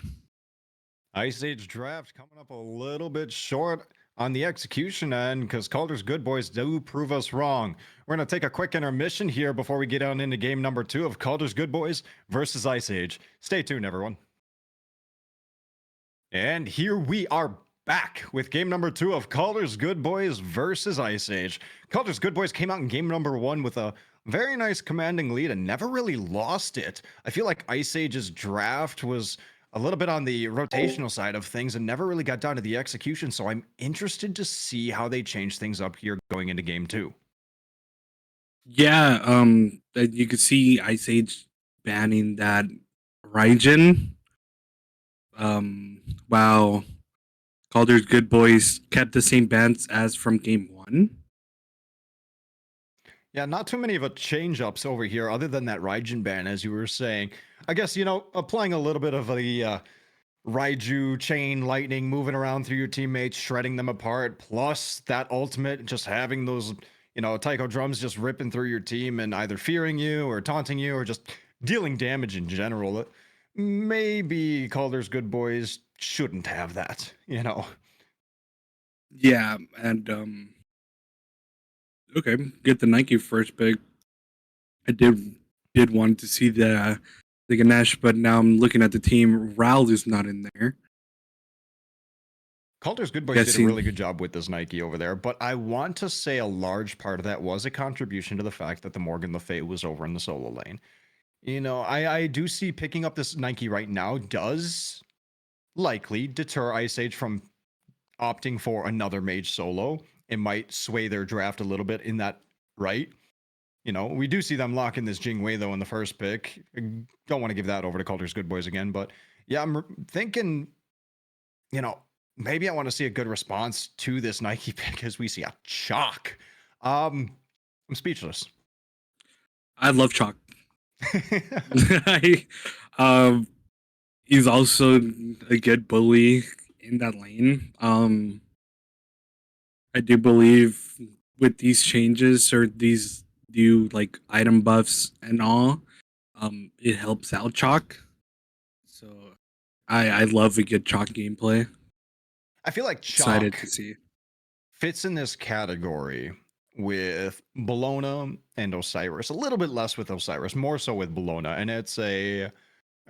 Ice Age draft coming up a little bit short on the execution end because Kaldr's Good Boys do prove us wrong. We're going to take a quick intermission here before we get on into game number 2 of Kaldr's Good Boys versus Ice Age. Stay tuned, everyone. And here we are back with game number 2 of Kaldr's Good Boys versus Ice Age. Kaldr's Good Boys came out in game number 1 with a very nice commanding lead and never really lost it. I feel like Ice Age's draft was a little bit on the rotational side of things and never really got down to the execution, so I'm interested to see how they change things up here going into game 2. Yeah, you could see Ice Age banning that Raijin. While Kaldr's Good Boys kept the same bans as from game 1. Yeah, not too many of a change-ups over here other than that Raijin ban, as you were saying. I guess, applying a little bit of the Raiju chain lightning, moving around through your teammates, shredding them apart, plus that ultimate, just having those, taiko drums just ripping through your team and either fearing you or taunting you or just dealing damage in general. Maybe Kaldr's Good Boys shouldn't have that, Yeah, and okay, get the Nike first pick. I did want to see the Ganesh, but now I'm looking at the team. Raul is not in there. Kaldr's Good Boys did a really good job with this Nike over there, but I want to say a large part of that was a contribution to the fact that the Morgan Le Fay was over in the solo lane. I do see picking up this Nike right now does likely deter Ice Age from opting for another mage solo it might sway their draft a little bit in that right. We do see them locking this Jing Wei though in the first pick. Don't want to give that over to Kaldr's Good Boys again, but yeah, I'm thinking, maybe I want to see a good response to this Nike pick as we see a chalk. I'm speechless. I love Chalk. I, he's also a good bully in that lane. I do believe with these changes or these new like item buffs and all, it helps out Chalk. So I love a good Chalk gameplay. I feel like Excited chalk to see. fits in this category with Bologna and Osiris. A little bit less with Osiris, more so with Bologna. And it's all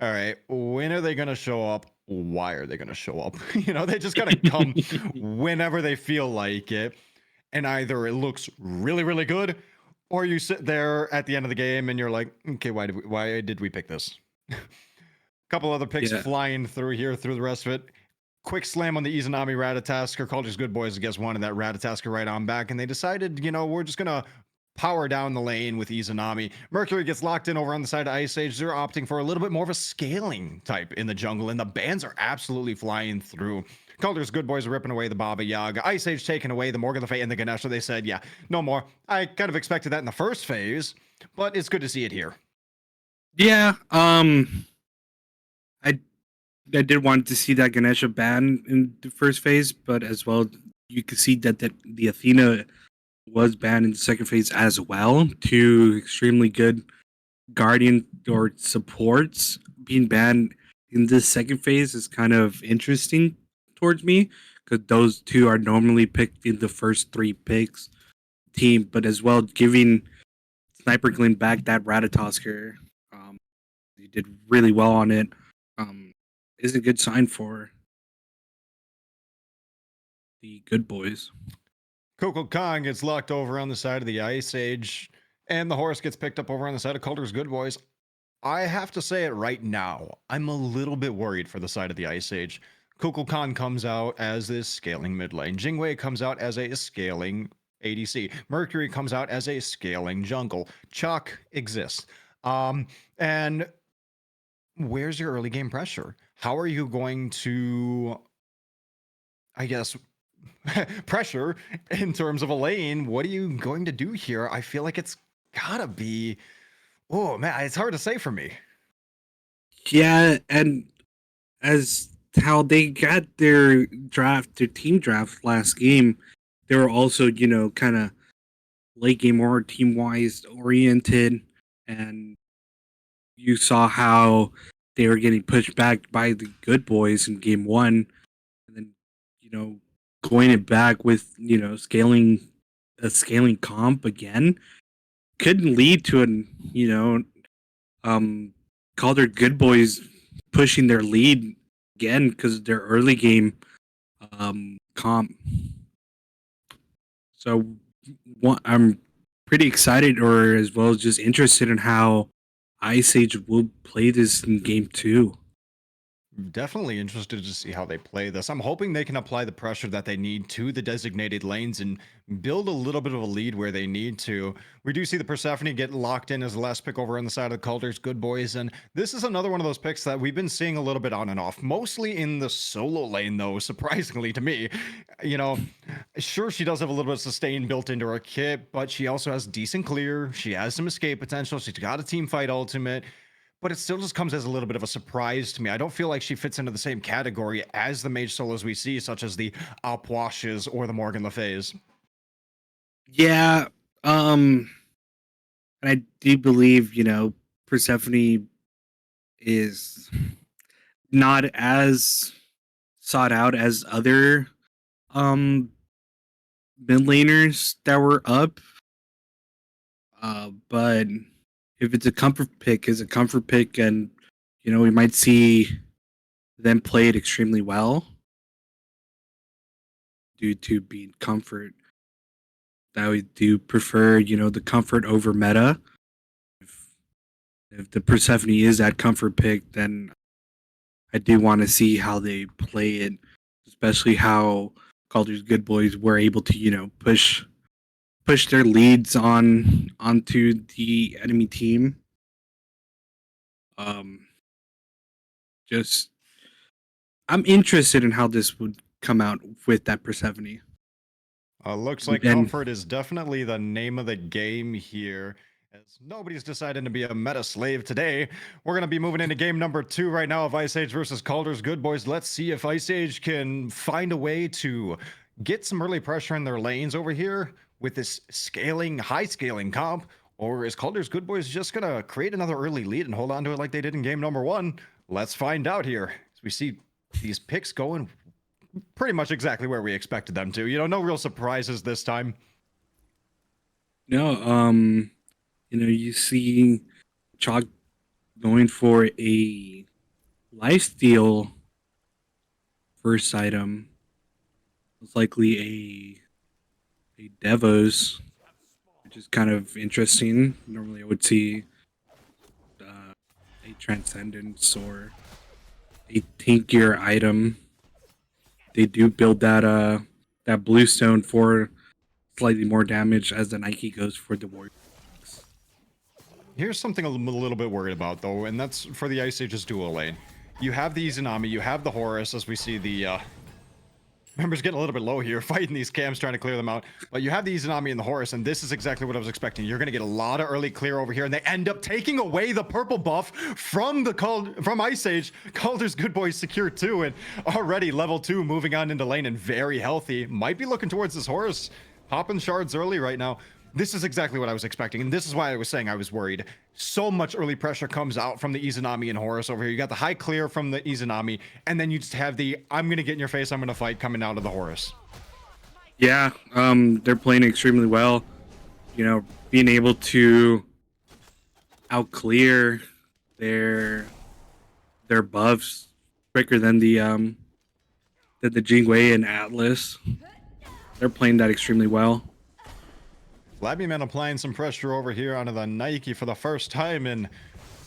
right, when are they going to show up? Why are they going to show up? They just got to come whenever they feel like it. And either it looks really, really good, or you sit there at the end of the game and you're like, okay, why did we pick this? Couple other picks flying through here through the rest of it. Quick slam on the Izanami Ratatasker. Kaldr's Good Boys, I guess, wanted that Ratatasker right on back, and they decided, we're just gonna power down the lane with Izanami. Mercury gets locked in over on the side of Ice Age. They're opting for a little bit more of a scaling type in the jungle, and the bans are absolutely flying through. Kaldr's Good Boys are ripping away the Baba Yaga. Ice Age taking away the Morgan Le Fay and the Ganesha. They said, yeah, no more. I kind of expected that in the first phase, but it's good to see it here. Yeah, I did want to see that Ganesha ban in the first phase, but as well, you could see that the Athena was banned in the second phase as well. Two extremely good Guardian or supports being banned in this second phase is kind of interesting towards me because those two are normally picked in the first three picks team, but as well giving Sniper Glenn back that Ratatosker. He did really well on it. Is a good sign for the Good Boys. Coco Kong gets locked over on the side of the Ice Age, and the horse gets picked up over on the side of Kaldr's Good Boys. I have to say it right now. I'm a little bit worried for the side of the Ice Age. Coco Khan comes out as this scaling mid lane. Jingwei comes out as a scaling ADC. Mercury comes out as a scaling jungle. Chalk exists. And where's your early game pressure? How are you going to, I guess, pressure in terms of a lane? What are you going to do here? I feel like it's gotta be, oh man, it's hard to say for me. Yeah, and as how they got their team draft last game, they were also, kind of late game or team wise oriented, and you saw how they were getting pushed back by the Good Boys in game one, and then going it back with scaling comp again could lead to call their Good Boys pushing their lead again because their early game comp. So I'm pretty excited, or as well as just interested in how Ice Age will play this in game two. Definitely interested to see how they play this. I'm hoping they can apply the pressure that they need to the designated lanes and build a little bit of a lead where they need to. We do see the Persephone get locked in as the last pick over on the side of the Kaldr's Good Boys, and this is another one of those picks that we've been seeing a little bit on and off, mostly in the solo lane, though, surprisingly to me. Sure, she does have a little bit of sustain built into her kit, but she also has decent clear. She has some escape potential. She's got a team fight ultimate. But it still just comes as a little bit of a surprise to me. I don't feel like she fits into the same category as the mage solos we see, such as the Alpwashes or the Morgan Le Fays. Yeah, and I do believe, Persephone is not as sought out as other mid laners that were up. But if it's a comfort pick, is a comfort pick, and we might see them play it extremely well due to being comfort. I would do prefer, the comfort over meta. If the Persephone is that comfort pick, then I do want to see how they play it, especially how Kaldr's Good Boys were able to, push their leads onto the enemy team. Um, just I'm interested in how this would come out with that Persephone. Looks like And comfort is definitely the name of the game here. As nobody's decided to be a meta slave today, we're going to be moving into game number 2 right now of Ice Age versus Kaldr's Good Boys. Let's see if Ice Age can find a way to get some early pressure in their lanes over here with this high scaling comp, or is Kaldr's Good Boys just going to create another early lead and hold on to it like they did in game number 1? Let's find out here. As we see these picks going pretty much exactly where we expected them to. No real surprises this time. no, you see Chalk going for a lifesteal first item. It's likely a Devos, which is kind of interesting. Normally I would see a Transcendence or a tankier item. They do build that Bluestone for slightly more damage as the Nike goes for the Warrior. Here's something I'm a little bit worried about, though, and that's for the Ice Age's dual lane. You have the Izanami, you have the Horus, as we see the members getting a little bit low here, fighting these cams, trying to clear them out. But you have the Izanami and the Horus, and this is exactly what I was expecting. You're going to get a lot of early clear over here, and they end up taking away the purple buff from Ice Age. Kaldr's Good Boys secure too, and already level 2 moving on into lane and very healthy. Might be looking towards this Horus, popping shards early right now. This is exactly what I was expecting, and this is why I was saying I was worried. So much early pressure comes out from the Izanami and Horus over here. You got the high clear from the Izanami, and then you just have the I'm going to get in your face, I'm going to fight coming out of the Horus. Yeah, they're playing extremely well. Being able to outclear their buffs quicker than the Jingwei and Atlas. They're playing that extremely well. Flabbyman applying some pressure over here onto the Nike for the first time in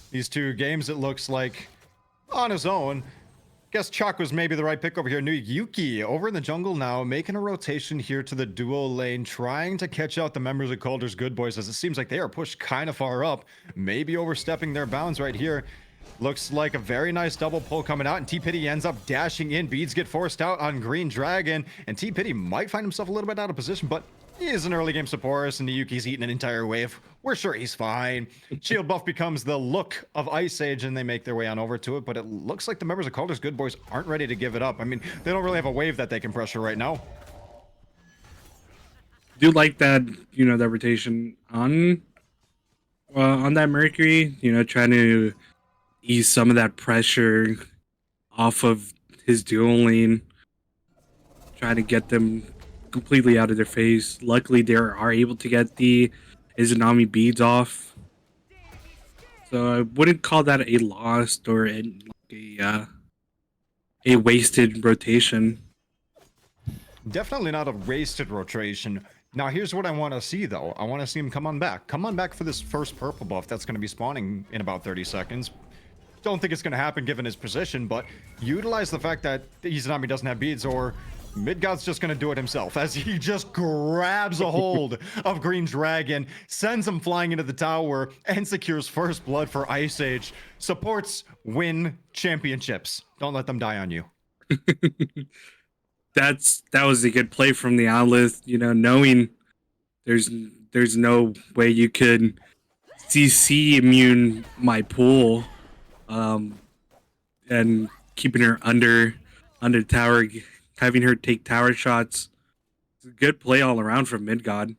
these 2 games, it looks like, on his own. Guess Chuck was maybe the right pick over here. New Yuki over in the jungle now, making a rotation here to the duo lane, trying to catch out the members of Kaldr's Good Boys, as it seems like they are pushed kind of far up, maybe overstepping their bounds right here. Looks like a very nice double pull coming out, and T-Pity ends up dashing in. Beads get forced out on Green Dragon, and T-Pity might find himself a little bit out of position, but he is an early game support, and Yuki's eating an entire wave. We're sure he's fine. Shield buff becomes the look of Ice Age, and they make their way on over to it, but it looks like the members of Kaldr's Good Boys aren't ready to give it up. I mean, they don't really have a wave that they can pressure right now. Do like that, that rotation on that Mercury, trying to ease some of that pressure off of his dual lane, trying to get them completely out of their face. Luckily, they are able to get the Izanami beads off, so I wouldn't call that a lost or a wasted rotation. Definitely not a wasted rotation. Now, here's what I want to see, though. I want to see him come on back. Come on back for this first purple buff that's going to be spawning in about 30 seconds. Don't think it's going to happen given his position, but utilize the fact that Izanami doesn't have beads, or Midgod's just going to do it himself, as he just grabs a hold of Green Dragon, sends him flying into the tower, and secures first blood for Ice Age. Supports win championships. Don't let them die on you. That was a good play from the Atlas, knowing there's no way you could CC immune my pool, and keeping her under tower, having her take tower shots. It's a good play all around from Midgod.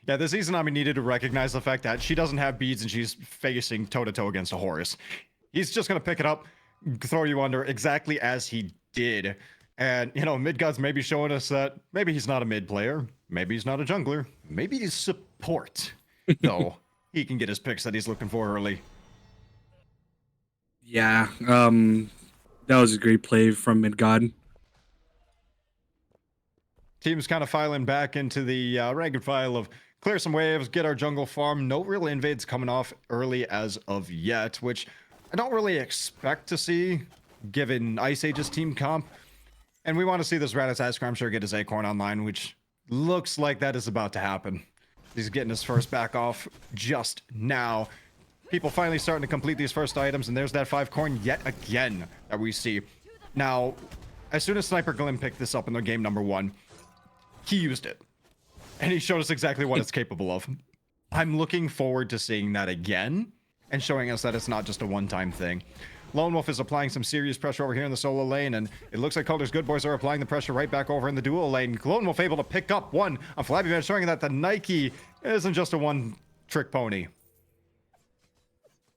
Yeah, this Izanami needed to recognize the fact that she doesn't have beads and she's facing toe-to-toe against a Horus. He's just going to pick it up, throw you under exactly as he did. And, Midgod's maybe showing us that maybe he's not a mid player, maybe he's not a jungler, maybe he's support. Though he can get his picks that he's looking for early. Yeah, that was a great play from Midgod. Team's kind of filing back into the rank and file of clear some waves, get our jungle farm. No real invades coming off early as of yet, which I don't really expect to see given Ice Age's team comp. And we want to see this Ratatasker, I'm sure, get his Acorn online, which looks like that is about to happen. He's getting his first back off just now. People finally starting to complete these first items, and there's that 5 coin yet again that we see. Now, as soon as Sniper Glim picked this up in the game number 1, he used it. And he showed us exactly what it's capable of. I'm looking forward to seeing that again and showing us that it's not just a one-time thing. Lone Wolf is applying some serious pressure over here in the solo lane, and it looks like Kaldr's good boys are applying the pressure right back over in the duo lane. Lone Wolf able to pick up one on Flabby Man, showing that the Nike isn't just a one-trick pony.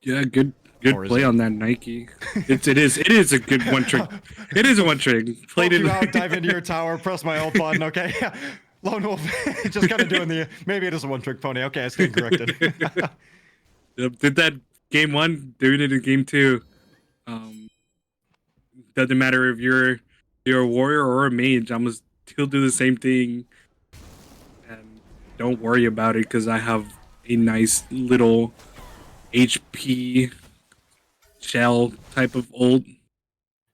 Yeah, good play on that Nike. It is a good one trick. It is a one trick. Played it out, dive into your tower, press my ult button. Okay, Lone Wolf just kind of doing the. Maybe it is a one trick pony. Okay, I stand corrected. Did that game 1, doing it in game 2. Doesn't matter if you're a warrior or a mage. I'm gonna still do the same thing, and don't worry about it because I have a nice little HP shell type of ult.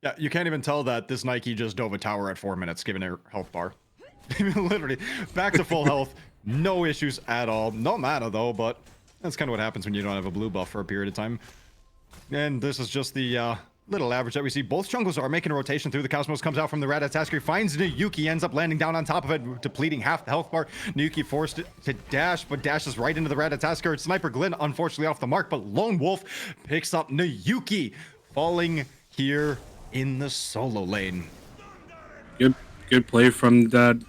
Yeah, you can't even tell that this Nike just dove a tower at 4 minutes, given her health bar. Literally, back to full health, no issues at all. No mana though, but that's kind of what happens when you don't have a blue buff for a period of time. And this is just the little average that we see. Both jungles are making a rotation through. The Cosmos comes out from the Ratatasker, finds Nayuki, ends up landing down on top of it, depleting half the health bar. Nayuki forced to dash, but dashes right into the Ratatasker. Sniper Glenn, unfortunately, off the mark, but Lone Wolf picks up Nayuki, falling here in the solo lane. Good play from that.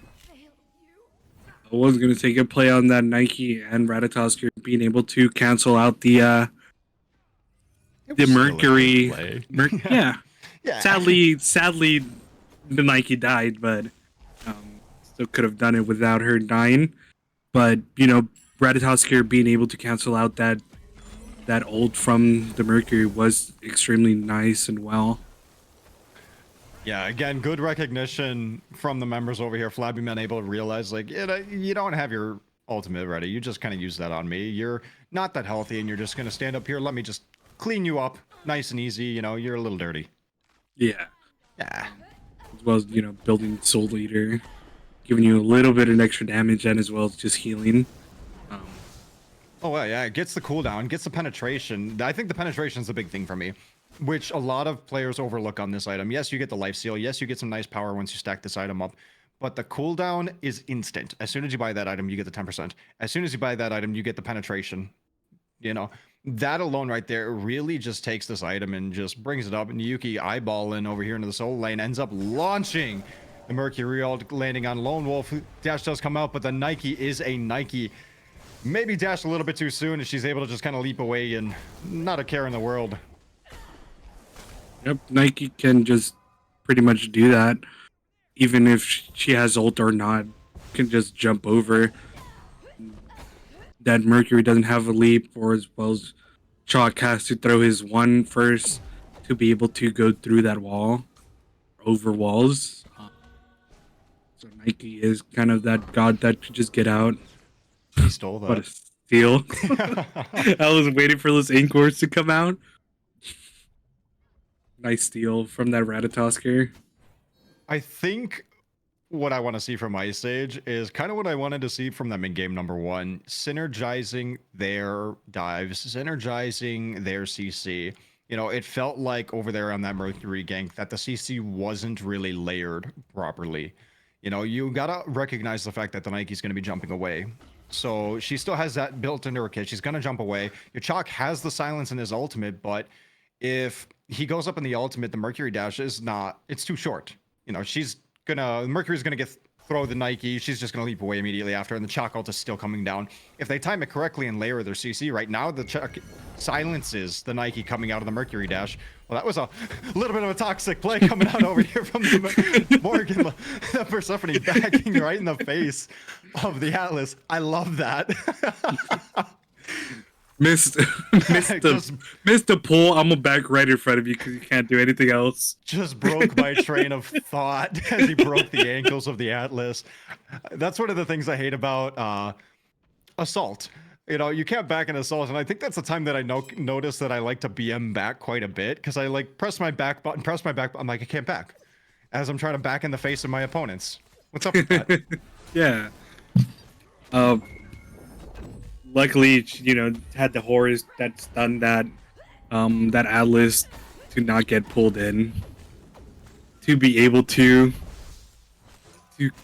I was gonna take a play on that Nike and Ratatasker being able to cancel out the Mercury. Yeah. Sadly, the Nike died, but still could have done it without her dying. But you know, Ratatasker being able to cancel out that ult from the Mercury was extremely nice and well. Yeah, again, good recognition from the members over here. Flabby Man able to realize, like, you don't have your ultimate ready. You just kind of use that on me. You're not that healthy, and you're just going to stand up here. Let me just clean you up nice and easy. You know, you're a little dirty. Yeah. Yeah. As well as, you know, building Soul Leader, giving you a little bit of extra damage, and as well as just healing. Oh, well, yeah, it gets the cooldown, gets the penetration. I think the penetration is the big thing for me, which a lot of players overlook on this item. Yes, you get the life seal. Yes, you get some nice power once you stack this item up. But the cooldown is instant. As soon as you buy that item, you get the 10%. As soon as you buy that item, you get the penetration. You know, that alone right there really just takes this item and just brings it up. And Yuki eyeballing over here into the soul lane, ends up launching the Mercury ult, landing on Lone Wolf. Dash does come out, but the Nike is a Nike. Maybe dashed a little bit too soon, and she's able to just kind of leap away and not a care in the world. Yep, Nike can just pretty much do that. Even if she has ult or not, can just jump over. That Mercury doesn't have a leap, or as well as Chalk has to throw his one first to be able to go through that wall, over walls. So Nike is kind of that god that could just get out. He stole that. What a steal. I was waiting for those Anchors to come out. Nice steal from that Ratatasker. I think what I want to see from Ice Age is kind of what I wanted to see from them in game number 1. Synergizing their dives, synergizing their CC. You know, it felt like over there on that Mercury gank that the CC wasn't really layered properly. You know, you gotta recognize the fact that the Nike's going to be jumping away. So she still has that built into her kit. She's going to jump away. Your Chalk has the silence in his ultimate, but if he goes up in the ultimate, the Mercury dash is not, it's too short. You know, Mercury's gonna throw the Nike, she's just gonna leap away immediately after, and the Chalk ult is still coming down. If they time it correctly and layer their CC, right now the Chalk silences the Nike coming out of the Mercury dash. Well, that was a little bit of a toxic play coming out over here from the Morgan, the Persephone backing right in the face of the Atlas. I love that. Missed the pull. I'm gonna back right in front of you because you can't do anything else. Just broke my train of thought as he broke the ankles of the Atlas. That's one of the things I hate about Assault. You know, you can't back an Assault, and I think that's the time that I notice that I like to BM back quite a bit, because I like press my back button, I'm like, I can't back. as I'm trying to back in the face of my opponents. What's up with that? Yeah. Uh, luckily, had the horrors that stunned that Atlas to not get pulled in, to be able to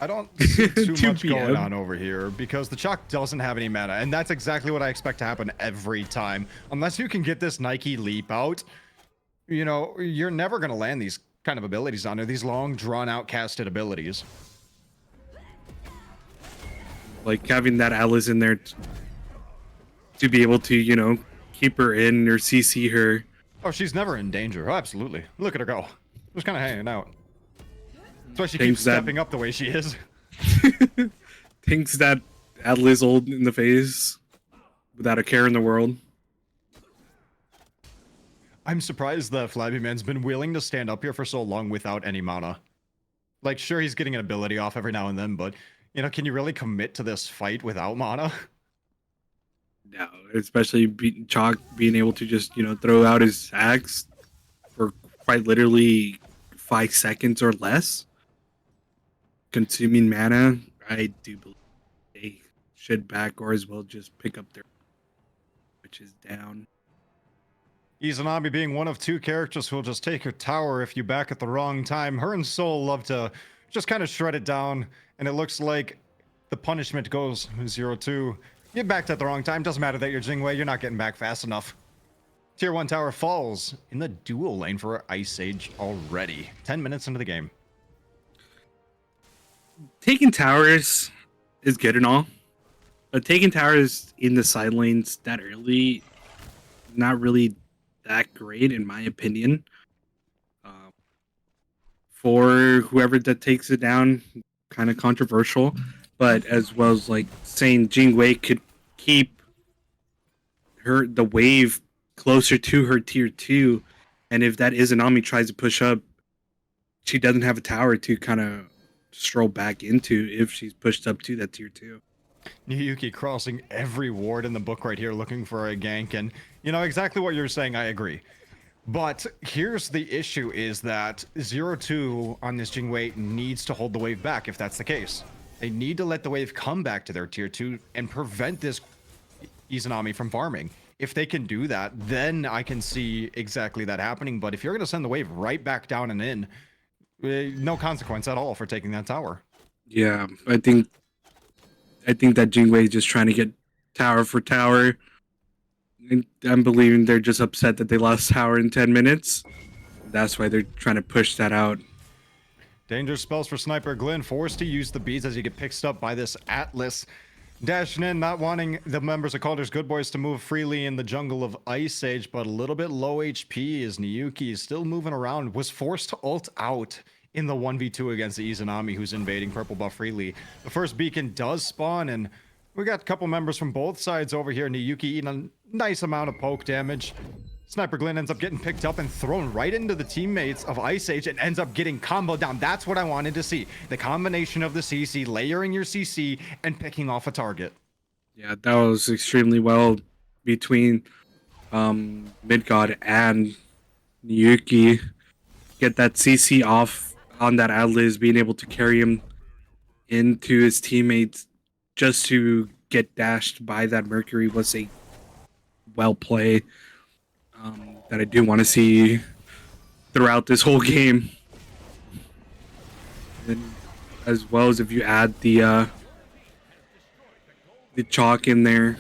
I don't see too to much going BM. on over here because the Chalk doesn't have any mana, and that's exactly what I expect to happen every time. Unless you can get this Nike leap out, you're never going to land these kind of abilities on her, these long, drawn-out casted abilities. Like having that Atlas in there to be able to, keep her in or CC her. Oh, she's never in danger. Oh, absolutely. Look at her go. Just kind of hanging out. That's why she Thinks keeps that- stepping up the way she is. Thinks that Atlas old in the face without a care in the world. I'm surprised that Flabby Man's been willing to stand up here for so long without any mana. Like, sure, he's getting an ability off every now and then, but, can you really commit to this fight without mana? No, especially Chalk being able to just, throw out his axe for quite literally 5 seconds or less. Consuming mana, I do believe they should back or as well just pick up their, which is down. Izanami being one of 2 characters who'll just take your tower if you back at the wrong time. Her and Soul love to just kind of shred it down, and it looks like the punishment goes 0-2. You backed at the wrong time. Doesn't matter that you're Jingwei, you're not getting back fast enough. Tier 1 tower falls in the dual lane for Ice Age already. 10 minutes into the game. Taking towers is good and all, but taking towers in the side lanes that early, not really that great in my opinion. For whoever that takes it down, kind of controversial, but as well as like saying Jingwei could keep the wave closer to her tier 2, and if that Izanami tries to push up, she doesn't have a tower to kind of stroll back into if she's pushed up to that tier 2. Niyuki crossing every ward in the book right here looking for a gank, and exactly what you're saying, I agree. But here's the issue is that 0-2 on this Jingwei needs to hold the wave back if that's the case. They need to let the wave come back to their tier 2 and prevent this Izanami from farming. If they can do that, then I can see exactly that happening. But if you're going to send the wave right back down and in, no consequence at all for taking that tower. Yeah, I think that Jingwei is just trying to get tower for tower. I'm believing they're just upset that they lost tower in 10 minutes. That's why they're trying to push that out. Dangerous spells for Sniper Glenn, forced to use the beads as you get picked up by this Atlas. Dashing in, not wanting the members of Kaldr's Good Boys to move freely in the jungle of Ice Age, but a little bit low HP as Niyuki is still moving around, was forced to ult out in the 1v2 against the Izanami, who's invading purple buff freely. The first beacon does spawn, and we got a couple members from both sides over here. Niyuki eating a nice amount of poke damage. Sniper Glenn ends up getting picked up and thrown right into the teammates of Ice Age and ends up getting comboed down. That's what I wanted to see. The combination of the CC, layering your CC, and picking off a target. Yeah, that was extremely well between Midgod and Niyuki. Get that CC off on that Atlas, being able to carry him into his teammates just to get dashed by that Mercury was a well play. That I do want to see throughout this whole game. And as well as if you add the chalk in there.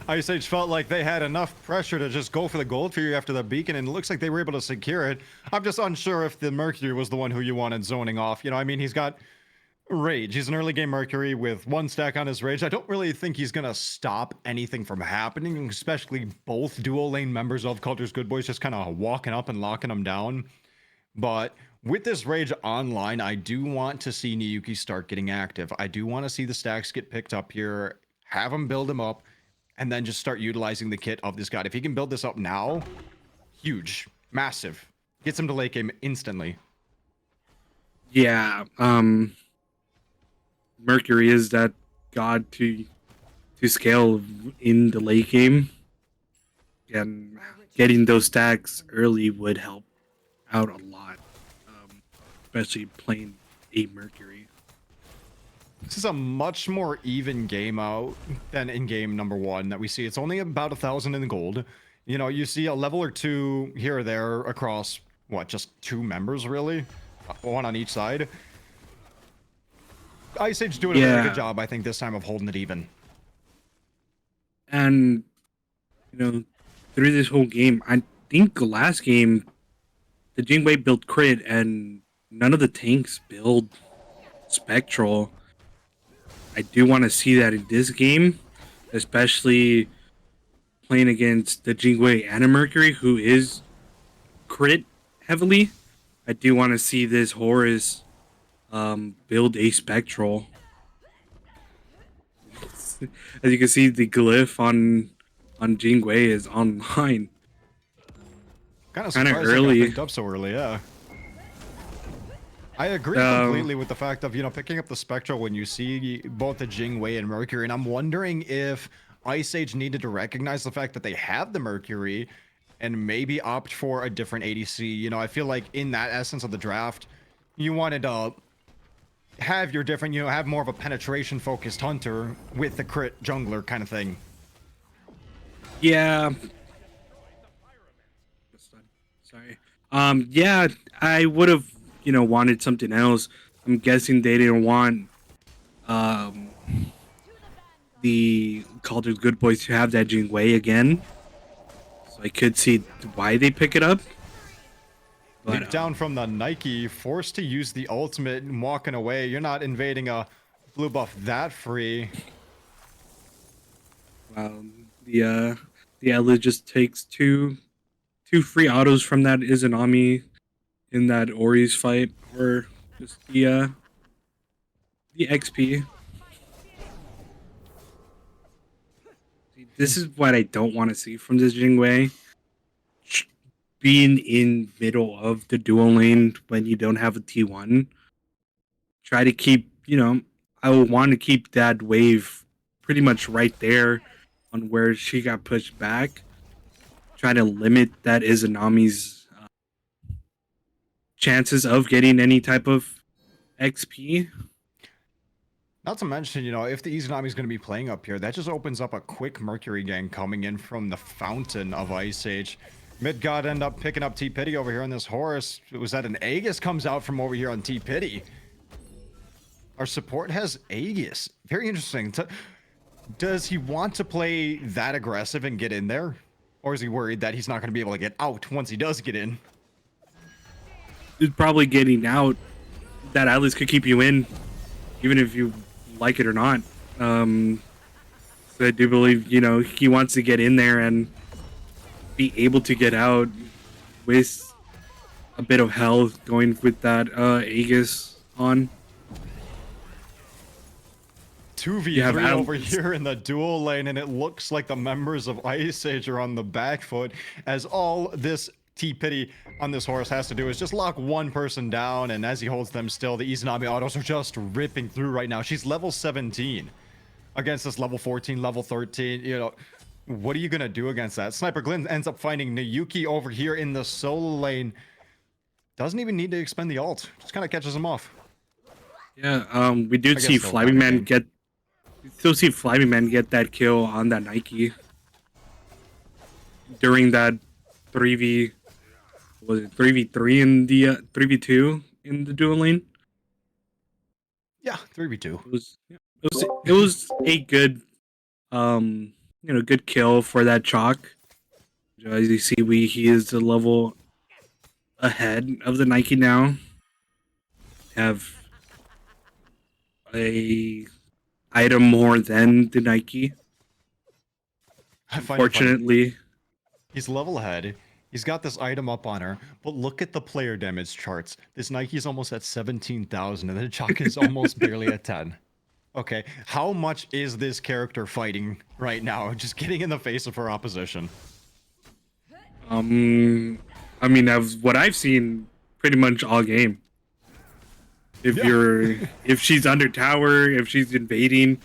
Ice Age felt like they had enough pressure to just go for the gold for you after the beacon, and it looks like they were able to secure it. I'm just unsure if the Mercury was the one who you wanted zoning off. He's got Rage. He's an early game Mercury with 1 stack on his Rage. I don't really think he's gonna stop anything from happening, especially both dual lane members of Kaldr's Good Boys just kind of walking up and locking them down. But with this Rage online, I do want to see Niyuki start getting active. I do want to see the stacks get picked up here, have him build them up, and then just start utilizing the kit of this god. If he can build this up now, huge, massive. Gets him to late game instantly. Yeah, Mercury is that god to scale in the late game, and getting those stacks early would help out a lot. especially playing a Mercury. This is a much more even game out than in game number 1 that we see. It's only about 1,000 in the gold. You know, you see a level or 2 here or there across, what, just 2 members, really? 1 on each side. Ice Age doing a very good job, I think, this time of holding it even. And, you know, through this whole game, I think the last game, the Jingwei built crit and none of the tanks build Spectral. I do want to see that in this game, especially playing against the Jingwei and a Mercury, who is crit heavily. I do want to see this Horus build a Spectral. As you can see, the glyph on Jingwei is online. Kind of early. Picked up so early, yeah. I agree completely with the fact of, you know, picking up the Spectral when you see both the Jingwei and Mercury, and I'm wondering if Ice Age needed to recognize the fact that they have the Mercury and maybe opt for a different ADC. You know, I feel like in that essence of the draft, you wanted to have your different, you know, have more of a penetration focused hunter with the crit jungler kind of thing. Yeah. Sorry. Yeah, I would have, you know, wanted something else. I'm guessing they didn't want the Kaldr Good Boys to have that Jingwei again. So I could see why they pick it up. But down from the Nike, forced to use the ultimate and walking away. You're not invading a blue buff that free. The Atlas just takes two free autos from that Izanami in that Ori's fight, or just the XP. This is what I don't want to see from this Jingwei. Being in middle of the dual lane when you don't have a T1. Try to keep, you know, I would want to keep that wave pretty much right there on where she got pushed back. Try to limit that Izanami's chances of getting any type of XP. Not to mention, you know, if the Izanami is going to be playing up here, that just opens up a quick Mercury gang coming in from the fountain of Ice Age. Midgod end up picking up T-Pity over here on this Horus. It was that an Aegis comes out from over here on T-Pity. Our support has Aegis. Very interesting. Does he want to play that aggressive and get in there? Or is he worried that he's not going to be able to get out once he does get in? He's probably getting out. That Atlas could keep you in, even if you like it or not. So I do believe, you know, he wants to get in there and be able to get out with a bit of health going with that Aegis on. 2v3 over here in the dual lane, and it looks like the members of Ice Age are on the back foot, as all this T-Pity on this Horus has to do is just lock one person down, and as he holds them still, the Izanami autos are just ripping through right now. She's level 17 against this level 14, level 13, you know. What are you gonna do against that? Sniper Glenn ends up finding Nayuki over here in the solo lane. Doesn't even need to expend the ult. Just kind of catches him off. Yeah, we do see Flaming Man get... We still see Flaming Man get that kill on that Nike. During that 3v... Was it 3v3 in the... 3v2 in the dual lane? Yeah, 3v2. It was a good... you know, good kill for that chalk. As you see, he is a level ahead of the Nike now. Have a item more than the Nike. Unfortunately, he's level ahead. He's got this item up on her, but look at the player damage charts. This Nike's almost at 17,000, and the chalk is almost barely at 10. Okay, how much is this character fighting right now? Just getting in the face of her opposition. I mean, what I've seen pretty much all game. If she's under tower, if she's invading,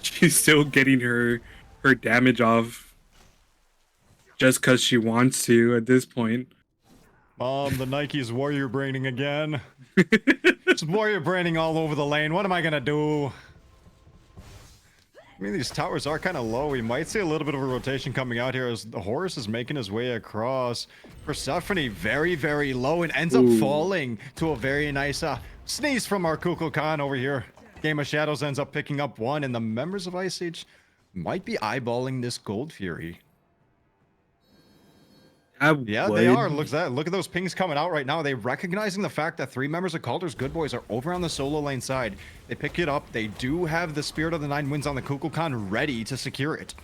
she's still getting her damage off just because she wants to at this point. The Nike's warrior braining again. Just warrior braining all over the lane. What am I gonna do? I mean, these towers are kind of low. We might see a little bit of a rotation coming out here as the Horus is making his way across. Persephone very, very low and ends up falling to a very nice sneeze from our Kukulkan over here. Game of Shadows ends up picking up one, and the members of Ice Age might be eyeballing this Gold Fury. Yeah, they are. Look at those pings coming out right now. They recognizing the fact that 3 members of Kaldr's Good Boys are over on the solo lane side. They pick it up. They do have the Spirit of the Nine Winds on the Kukulkan ready to secure it.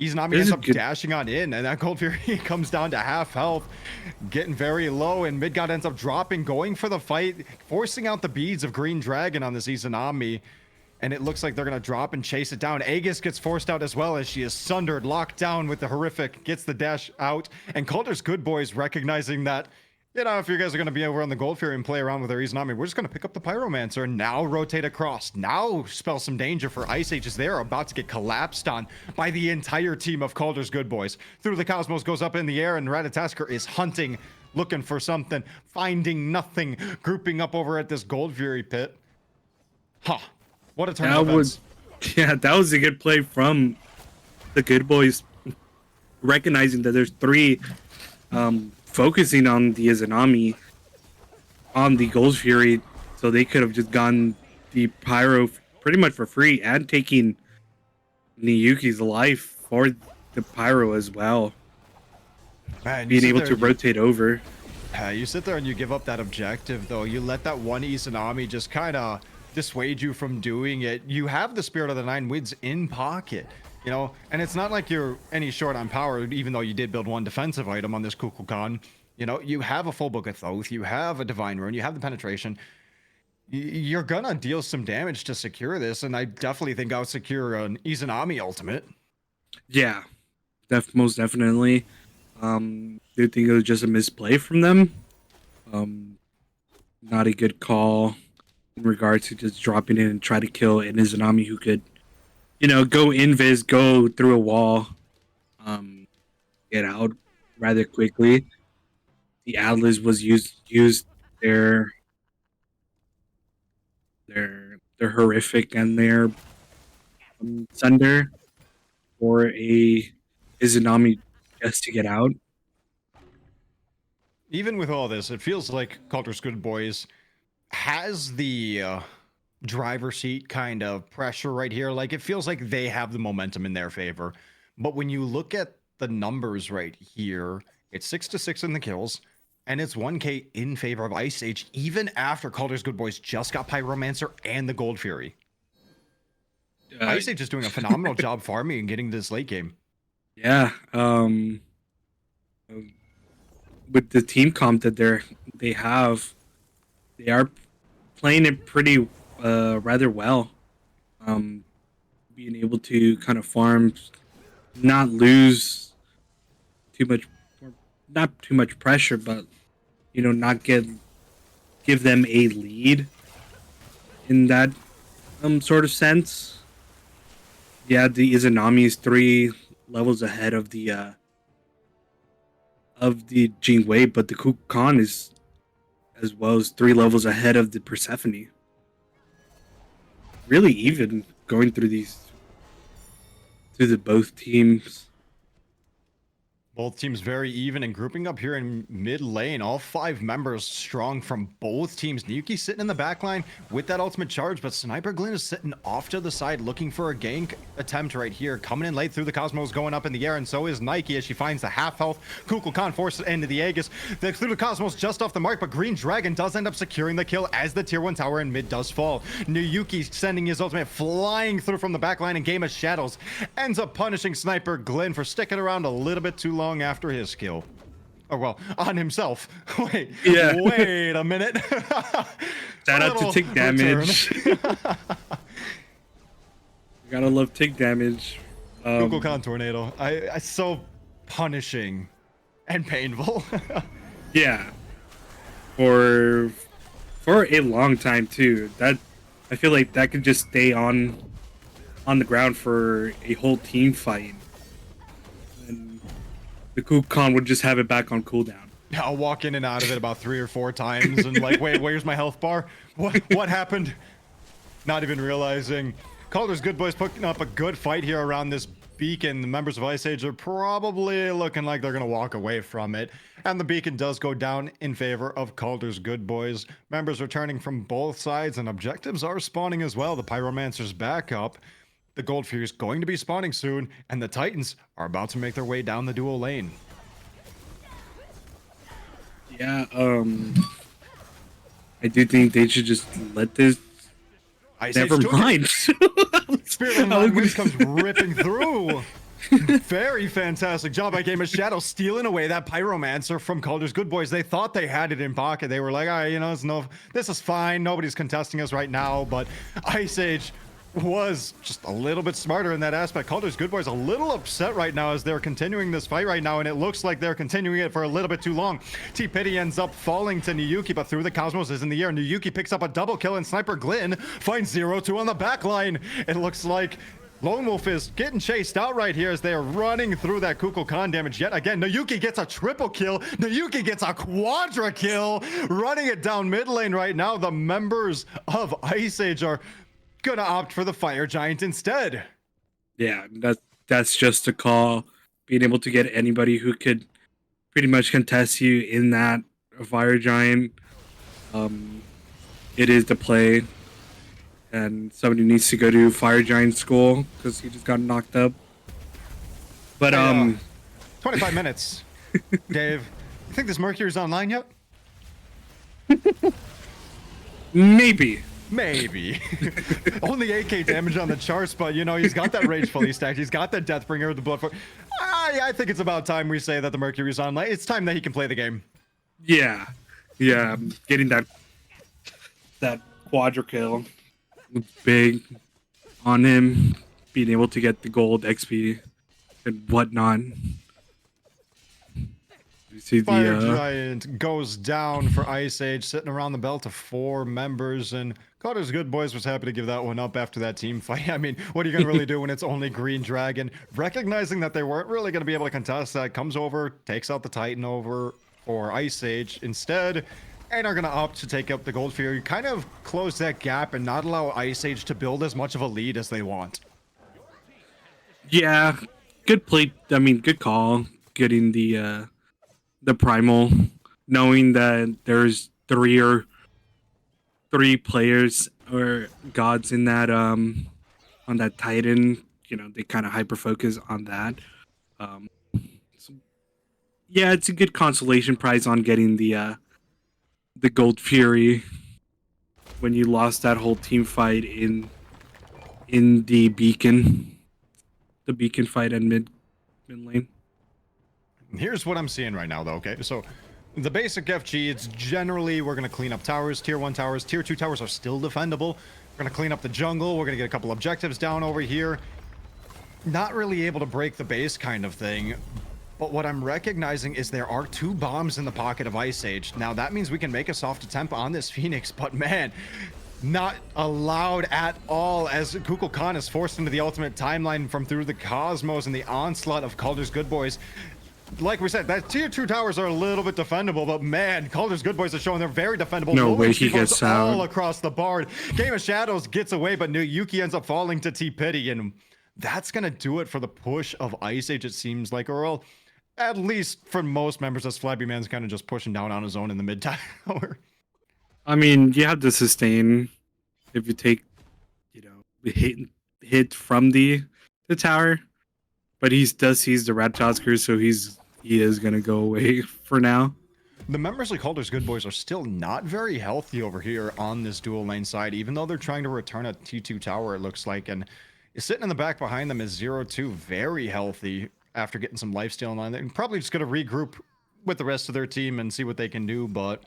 Izanami ends up dashing on in, and that Gold Fury comes down to half health, getting very low, and Midgod ends up dropping, going for the fight, forcing out the beads of Green Dragon on this Izanami. And it looks like they're going to drop and chase it down. Aegis gets forced out as well as she is sundered, locked down with the horrific, gets the dash out. And Kaldr's Good Boys recognizing that, you know, if you guys are going to be over on the Gold Fury and play around with their Izanami, we're just going to pick up the Pyromancer and now rotate across. Now spell some danger for Ice Age as they're about to get collapsed on by the entire team of Kaldr's Good Boys. Through the Cosmos goes up in the air and Ratatasker is hunting, looking for something, finding nothing, grouping up over at this Gold Fury pit. Huh. What a turn of events. That was a good play from the Good Boys, recognizing that there's 3 focusing on the Izanami on the Gold Fury, so they could have just gotten the Pyro pretty much for free and taking Niyuki's life for the Pyro as well. Man, being able to rotate over. You sit there and you give up that objective, though. You let that one Izanami just kind of dissuade you from doing it. You have the Spirit of the Nine Winds in pocket, you know, and it's not like you're any short on power, even though you did build one defensive item on this Kukulkan. You know, you have a full Book of Thoth, you have a Divine Rune, you have the penetration. You're gonna deal some damage to secure this, and I definitely think I would secure an Izanami ultimate. Yeah, most definitely. Do you think it was just a misplay from them? Not a good call in regards to just dropping in and try to kill an Izanami who could, you know, go invis, go through a wall, get out rather quickly. The Atlas was used their horrific and their Sunder for a Izanami just to get out. Even with all this, it feels like Kaldr's Good Boys has the driver's seat kind of pressure right here. Like, it feels like they have the momentum in their favor. But when you look at the numbers right here, it's 6-6 in the kills, and it's 1k in favor of Ice Age, even after Kaldr's Good Boys just got Pyromancer and the Gold Fury. Ice Age is doing a phenomenal job farming and getting this late game. Yeah. With the team comp that they have, they are playing it pretty rather well. Being able to kind of farm, not lose too much, not too much pressure, but, you know, not give them a lead in that sort of sense. Yeah, the Izanami is 3 levels ahead of the Jingwei, but the Kukulkan is as well as 3 levels ahead of the Persephone. Really even going through the both teams. Both teams very even and grouping up here in mid lane. All 5 members strong from both teams. Niyuki sitting in the back line with that ultimate charge, but Sniper Glenn is sitting off to the side looking for a gank attempt right here. Coming in late through the Cosmos, going up in the air, and so is Nike as she finds the half health. Kukulkan forces it into the Aegis. Through the Cosmos just off the mark, but Green Dragon does end up securing the kill as the tier 1 tower in mid does fall. Niyuki sending his ultimate flying through from the back line, and Game of Shadows ends up punishing Sniper Glenn for sticking around a little bit too long after his kill. Oh, well, on himself. Wait a minute. Shout out to tick damage. Gotta love tick damage. Kukulkan tornado. I so punishing and painful. Yeah. For a long time too. That, I feel like that could just stay on the ground for a whole team fight. The Kukulkan would just have it back on cooldown. I'll walk in and out of it about 3 or 4 times and like, wait, where's my health bar? What happened? Not even realizing. Kaldr's good boys putting up a good fight here around this beacon. The members of Ice Age are probably looking like they're going to walk away from it. And the beacon does go down in favor of Kaldr's good boys. Members returning from both sides and objectives are spawning as well. The Pyromancer's back up. The Gold Fury is going to be spawning soon. And the Titans are about to make their way down the dual lane. Yeah, I do think they should just let this. Never mind. Spirit of Nine Winds comes ripping through. Very fantastic job by Game of Shadow stealing away that Pyromancer from Kaldr's good boys. They thought they had it in pocket. They were like, all right, you know, this is fine. Nobody's contesting us right now. But Ice Age was just a little bit smarter in that aspect. Kaldr's good boys a little upset right now as they're continuing this fight right now, and it looks like they're continuing it for a little bit too long. T-Pity ends up falling to Niyuki, but through the Cosmos is in the air. Niyuki picks up a double kill, and Sniper Glyn finds 0-2 on the back line. It looks like Lone Wolf is getting chased out right here as they are running through that Kukulkan damage yet again. Niyuki gets a triple kill. Niyuki gets a quadra kill. Running it down mid lane right now. The members of Ice Age are gonna opt for the Fire Giant instead. Yeah, that's just a call. Being able to get anybody who could pretty much contest you in that Fire Giant, it is the play. And somebody needs to go to Fire Giant school because he just got knocked up. But 25 minutes. Dave, you think this Mercury's online yet? Maybe. Only 8k damage on the charts, but you know, he's got that rage fully stacked. He's got that Deathbringer, the Blood. I think it's about time we say that the Mercury's online. It's time that he can play the game. Yeah, getting that quadra kill was big on him. Being able to get the gold XP and whatnot. You see Fire Giant goes down for Ice Age, sitting around the belt of 4 members, and Kaldr's good boys was happy to give that one up after that team fight. I mean, what are you gonna really do when it's only Green Dragon? Recognizing that they weren't really gonna be able to contest that, comes over, takes out the Titan over for Ice Age instead, and are gonna opt to take up the Gold Fury, kind of close that gap and not allow Ice Age to build as much of a lead as they want. Yeah, good play. I mean, good call. Getting the primal, knowing that there's 3 players or gods in that on that Titan. You know, they kind of hyper focus on that. So, yeah, it's a good consolation prize on getting the Gold Fury when you lost that whole team fight in the beacon fight at mid lane. Here's what I'm seeing right now, though, okay? So, the basic FG, it's generally, we're going to clean up towers, tier 1 towers. Tier 2 towers are still defendable. We're going to clean up the jungle. We're going to get a couple objectives down over here. Not really able to break the base kind of thing. But what I'm recognizing is there are 2 bombs in the pocket of Ice Age. Now, that means we can make a soft attempt on this Phoenix, but man, not allowed at all as Kukulkan is forced into the ultimate timeline from through the Cosmos and the onslaught of Kaldr's good boys. Like we said, that tier 2 towers are a little bit defendable, but man, Kaldr's good boys are showing they're very defendable. No way he gets out. All across the board. Game of Shadows gets away, but Niyuki ends up falling to T-Pity, and that's gonna do it for the push of Ice Age, it seems like, or at least for most members, as Flabby Man's kind of just pushing down on his own in the mid tower. I mean, you have to sustain if you take, you know, hit from the tower. But he does seize the Ratatoskers, so he is gonna go away for now. The members of Kaldr's good boys are still not very healthy over here on this dual lane side, even though they're trying to return a T2 tower, it looks like. And sitting in the back behind them is 0-2, very healthy after getting some lifesteal in line. They're probably just gonna regroup with the rest of their team and see what they can do. But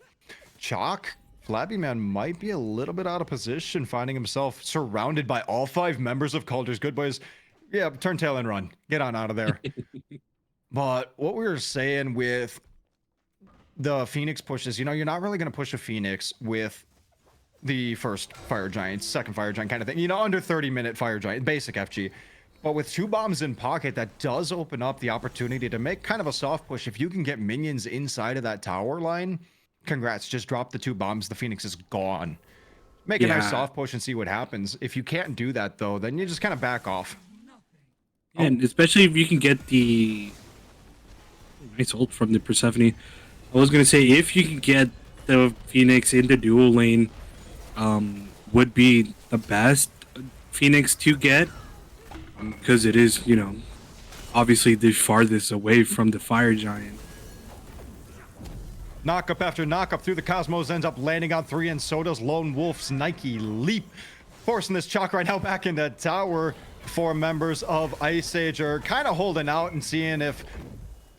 Chalk, Flabby Man might be a little bit out of position, finding himself surrounded by all 5 members of Kaldr's good boys. Yeah, turn tail and run. Get on out of there. But what we were saying with the Phoenix pushes, you know, you're not really going to push a Phoenix with the first Fire Giant, second Fire Giant kind of thing. You know, under 30-minute Fire Giant, basic FG. But with 2 bombs in pocket, that does open up the opportunity to make kind of a soft push. If you can get minions inside of that tower line, congrats. Just drop the 2 bombs. The Phoenix is gone. Make a nice Yeah. soft push and see what happens. If you can't do that, though, then you just kind of back off. And especially if you can get the nice ult from the Persephone. I was gonna say if you can get the Phoenix in the dual lane, would be the best Phoenix to get, because it is, you know, obviously the farthest away from the Fire Giant. Knockup after knockup through the Cosmos ends up landing on 3, and so does Lone Wolf's Nike Leap. Forcing this chalk right now back into tower. 4 members of Ice Age are kind of holding out and seeing if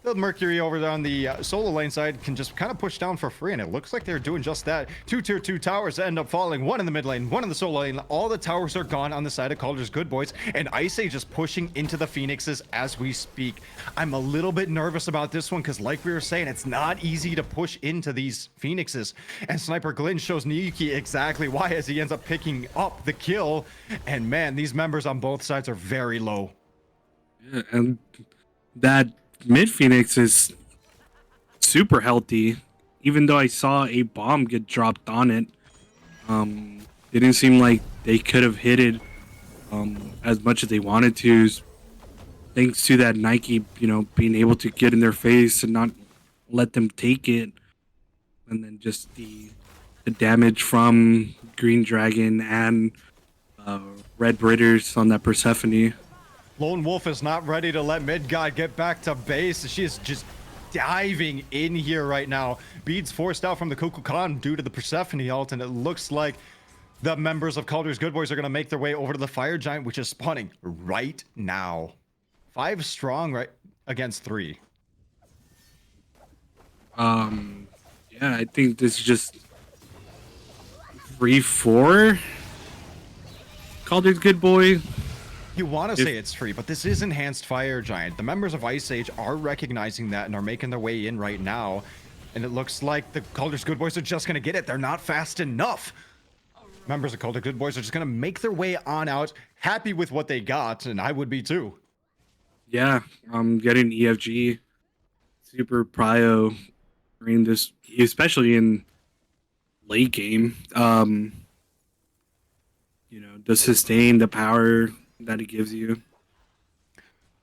the Mercury over there on the solo lane side can just kind of push down for free, and it looks like they're doing just that. 2 tier 2 towers end up falling, 1 in the mid lane, 1 in the solo lane. All the towers are gone on the side of Kaldr's Good Boys, and Ice Age is pushing into the Phoenixes as we speak. I'm a little bit nervous about this one because, like we were saying, it's not easy to push into these Phoenixes, and Sniper Glyn shows Niyuki exactly why as he ends up picking up the kill. And man, these members on both sides are very low. Yeah, and that mid Phoenix is super healthy, even though I saw a bomb get dropped on it. Didn't seem like they could have hit it as much as they wanted to, thanks to that Nike, you know, being able to get in their face and not let them take it. And then just the damage from Green Dragon and Red Britters on that Persephone. Lone Wolf is not ready to let Midgod get back to base. She is just diving in here right now. Beads forced out from the Kukulkan due to the Persephone ult, and it looks like the members of Kaldr's Good Boys are going to make their way over to the Fire Giant, which is spawning right now. 5 strong right against 3. Yeah, I think this is just 3-4. Kaldr's Good Boy. You want to say it's free, but this is Enhanced Fire Giant. The members of Ice Age are recognizing that and are making their way in right now. And it looks like the Kaldr's Good Boys are just going to get it. They're not fast enough. Members of Kaldr's Good Boys are just going to make their way on out, happy with what they got, and I would be too. Yeah, getting EFG super prio during this, especially in late game. You know, the sustain, the power that it gives you.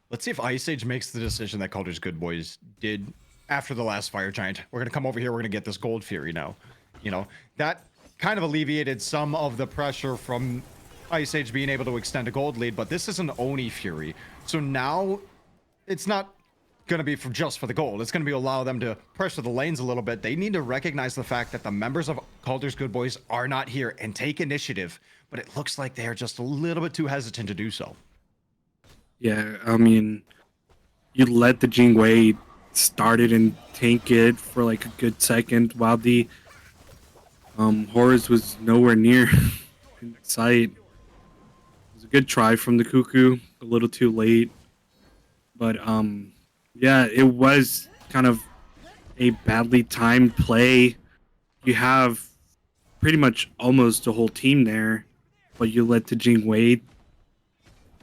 Let's see if Ice Age makes the decision that Kaldr's Good Boys did after the last Fire Giant. We're going to come over here. We're going to get this Gold Fury now. You know, that kind of alleviated some of the pressure from Ice Age being able to extend a gold lead, but this is an Oni Fury. So now it's not going to be just for the gold. It's going to be allow them to pressure the lanes a little bit. They need to recognize the fact that the members of Kaldr's Good Boys are not here and take initiative, but it looks like they are just a little bit too hesitant to do so. Yeah, I mean, you let the Jingwei start it and tank it for like a good second while the Horus was nowhere near in sight. It was a good try from the Cuckoo, a little too late. But yeah, it was kind of a badly timed play. You have pretty much almost the whole team there, but you let the Jingwei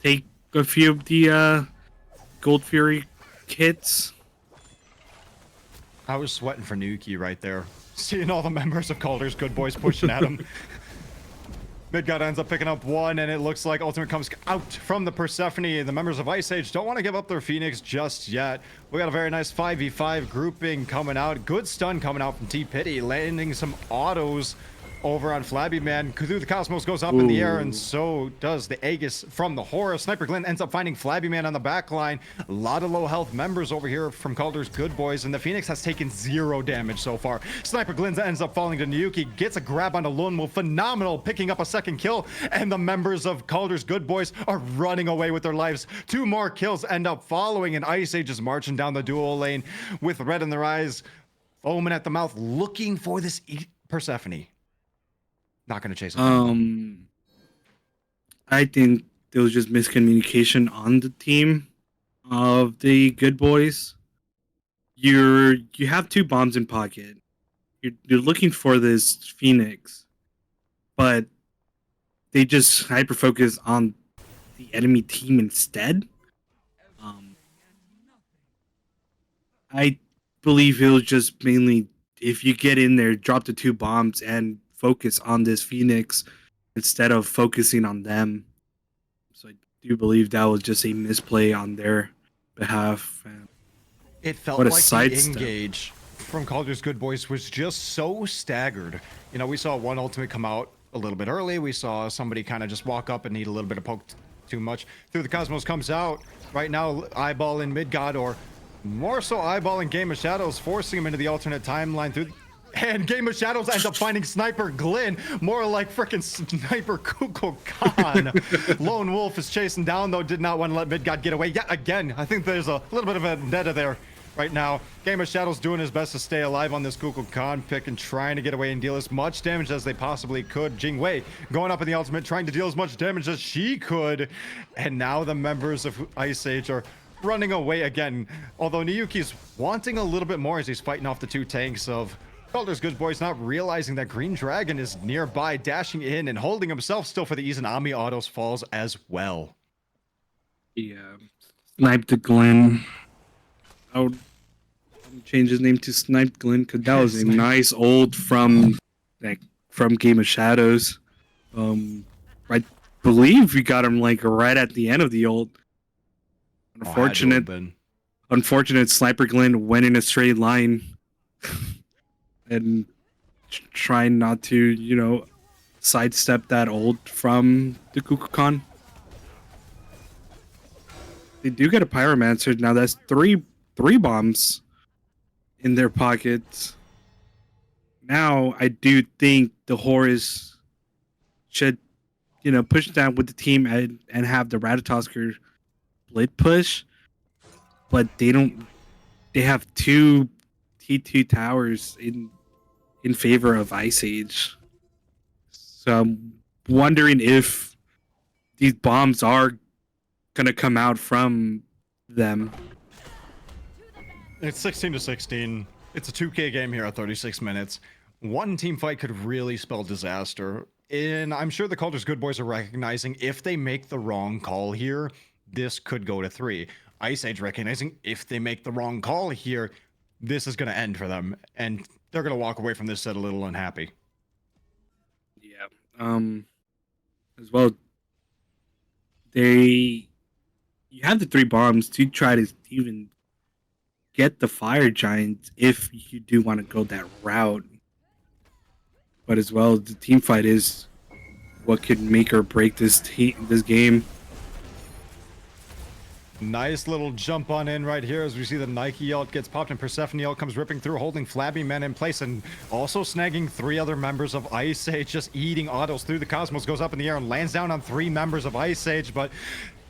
take a few of the Gold Fury kits. I was sweating for Nuki right there. Seeing all the members of Kaldr's Good Boys pushing at him. Midgod ends up picking up 1, and it looks like Ultimate comes out from the Persephone. The members of Ice Age don't want to give up their Phoenix just yet. We got a very nice 5v5 grouping coming out. Good stun coming out from T-Pity, landing some autos over on Flabby Man. Through the Cosmos goes up in the air, and so does the Aegis from the Horus. Sniper Glyn ends up finding Flabby Man on the back line. A lot of low health members over here from Kaldr's Good Boys, and the Phoenix has taken 0 damage so far. Sniper Glyn ends up falling to Niyuki, gets a grab onto Lone Wolf. Phenomenal, picking up a second kill, and the members of Kaldr's Good Boys are running away with their lives. 2 more kills end up following, and Ice Age is marching down the dual lane with red in their eyes, foaming at the mouth, looking for this Persephone. Not going to chase him. I think there was just miscommunication on the team of the Good Boys. You have 2 bombs in pocket. You're looking for this Phoenix, but they just hyper focus on the enemy team instead. I believe it was just mainly if you get in there, drop the 2 bombs and focus on this Phoenix instead of focusing on them. So I do believe that was just a misplay on their behalf. It felt What a like the sidestep. engage from Kaldr's Good Boys was just so staggered. You know, we saw one ultimate come out a little bit early. We saw somebody kind of just walk up and need a little bit of poke too much. Through the Cosmos comes out. Right now, eyeballing Midgod, or more so eyeballing Game of Shadows, forcing him into the alternate timeline through. And Game of Shadows ends up finding Sniper Glyn, more like freaking Sniper Kukulkan. Lone Wolf is chasing down, though, did not want to let Midgod get away yet again. I think there's a little bit of a vendetta there right now. Game of Shadows doing his best to stay alive on this Kukulkan pick and trying to get away and deal as much damage as they possibly could. Jing Wei going up in the ultimate, trying to deal as much damage as she could. And now the members of Ice Age are running away again. Although Niyuki's wanting a little bit more as he's fighting off the 2 tanks of Kaldr's Good Boys, not realizing that Green Dragon is nearby, dashing in and holding himself still for the Izanami autos falls as well. Yeah, Snipe the Glen. I would change his name to Snipe Glen because that was a nice ult from Game of Shadows. I believe we got him like right at the end of the ult. Unfortunate Sniper Glen went in a straight line and trying not to, sidestep that ult from the Kukulkan. They do get a Pyromancer. Now that's three bombs in their pockets. Now I do think the Horus should, push down with the team and have the Ratatosker split push. But they don't. They have 2 T2 towers in favor of Ice Age. So I'm wondering if these bombs are gonna come out from them. It's 16-16. It's a 2K game here at 36 minutes. One team fight could really spell disaster. And I'm sure the Kaldr's Good Boys are recognizing if they make the wrong call here, this could go to 3. Ice Age recognizing if they make the wrong call here, this is going to end for them. And they're going to walk away from this set a little unhappy. Yeah. As well, you have the 3 bombs to try to even get the Fire Giant if you do want to go that route. But as well, the team fight is what could make or break this game. Nice little jump on in right here as we see the Nike ult gets popped and Persephone ult comes ripping through, holding Flabby Men in place and also snagging 3 other members of Ice Age, just eating autos through the Cosmos, goes up in the air and lands down on 3 members of Ice Age, but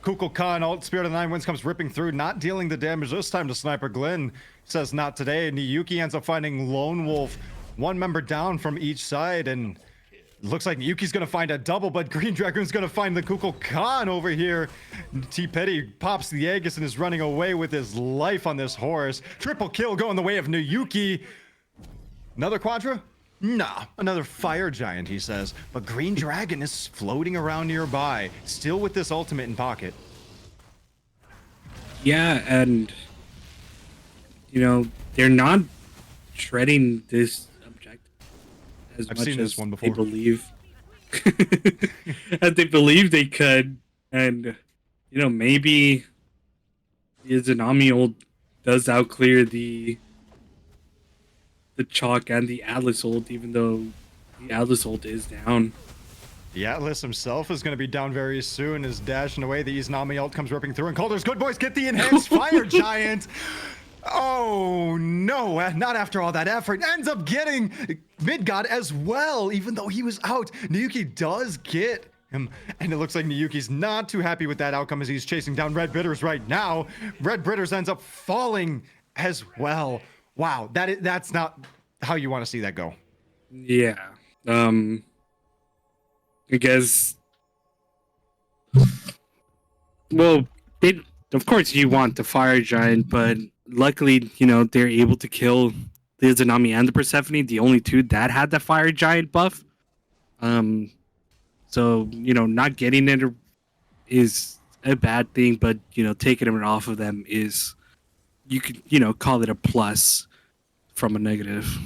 Kukulkan, ult, Spirit of the 9 Winds comes ripping through, not dealing the damage this time to Sniper Glyn. Says not today. Niyuki ends up finding Lone Wolf, 1 member down from each side, and looks like Yuki's gonna find a double, but Green Dragoon's gonna find the Kukulkan over here. T-Petty pops the Aegis and is running away with his life on this horse. Triple kill going the way of Niyuki. Another Quadra? Nah, another Fire Giant, he says. But Green Dragon is floating around nearby, still with this ultimate in pocket. Yeah, and, they're not shredding this as I've much seen as this one before. they believe as they believe they could, and maybe the Izanami ult does outclear the Chalk and the Atlas ult, even though the Atlas ult is down. The Atlas himself is going to be down very soon, is dashing away. The Izanami ult comes ripping through, and Kaldr's Good Boys get the enhanced Fire Giant. Oh no, not after all that effort. Ends up getting Midgod as well, even though he was out. Niyuki does get him, and it looks like Niyuki's not too happy with that outcome as he's chasing down Red Bitters right now. Red Bitters ends up falling as well. Wow, that's not how you want to see that go. Yeah. I guess. Well, of course you want the Fire Giant, but luckily, they're able to kill the Izanami and the Persephone, the only 2 that had the Fire Giant buff. So, not getting it is a bad thing, but taking it off of them is, you could call it a plus from a negative.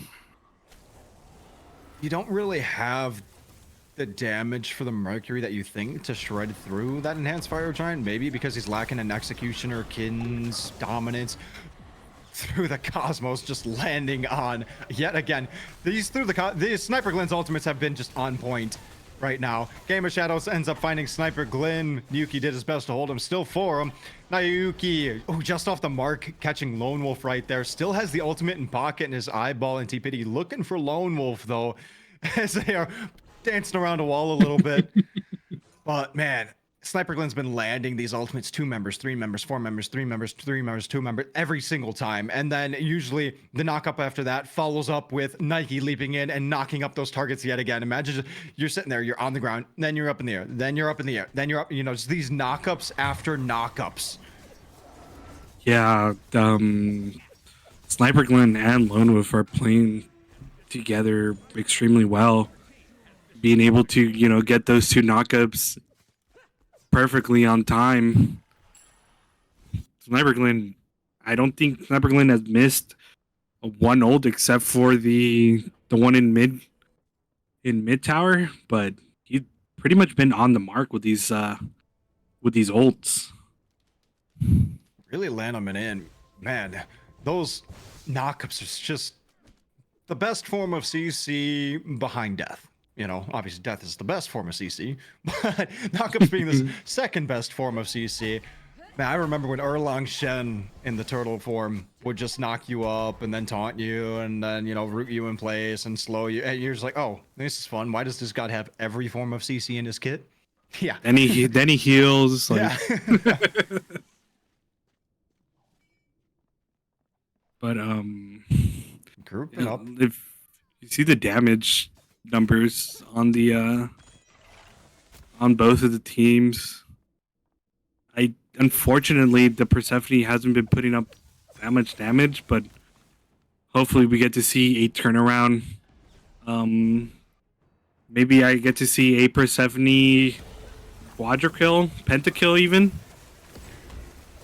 You don't really have the damage for the Mercury that you think to shred through that enhanced fire giant, maybe because he's lacking an executioner, Kin's dominance through the cosmos, just landing on yet again. These Sniper Glenn's ultimates have been just on point right now. Game of Shadows ends up finding Sniper Glenn. Yuki did his best to hold him, still for him. Yuki, just off the mark, catching Lone Wolf right there. Still has the ultimate in pocket in his eyeball, and T-Pity looking for Lone Wolf though, as they are dancing around a wall a little bit. But man, Sniper Glenn's been landing these ultimates 2 members, 3 members, 4 members, 3 members, 3 members, 2 members every single time. And then usually the knockup after that follows up with Nike leaping in and knocking up those targets yet again. Imagine you're sitting there, you're on the ground, then you're up in the air, then you're up in the air, then you're up, just these knockups after knockups. Yeah, Sniper Glenn and Lone Wolf are playing together extremely well. Being able to, get those 2 knockups perfectly on time. Sniper Glenn, I don't think Sniper Glenn has missed a 1 ult except for the one in mid tower, but he's pretty much been on the mark with these ults. Really land them in. Man, those knockups are just the best form of CC behind death. Obviously death is the best form of CC, but knockups being the second best form of CC. Man, I remember when Erlang Shen in the turtle form would just knock you up and then taunt you and then, root you in place and slow you. And you're just like, oh, this is fun. Why does this god have every form of CC in his kit? Yeah. Then he heals. Yeah. But grouping up. If you see the damage numbers on the on both of the teams, unfortunately the Persephone hasn't been putting up that much damage, but hopefully we get to see a turnaround. Maybe I get to see a Persephone quadra-kill, pentakill even.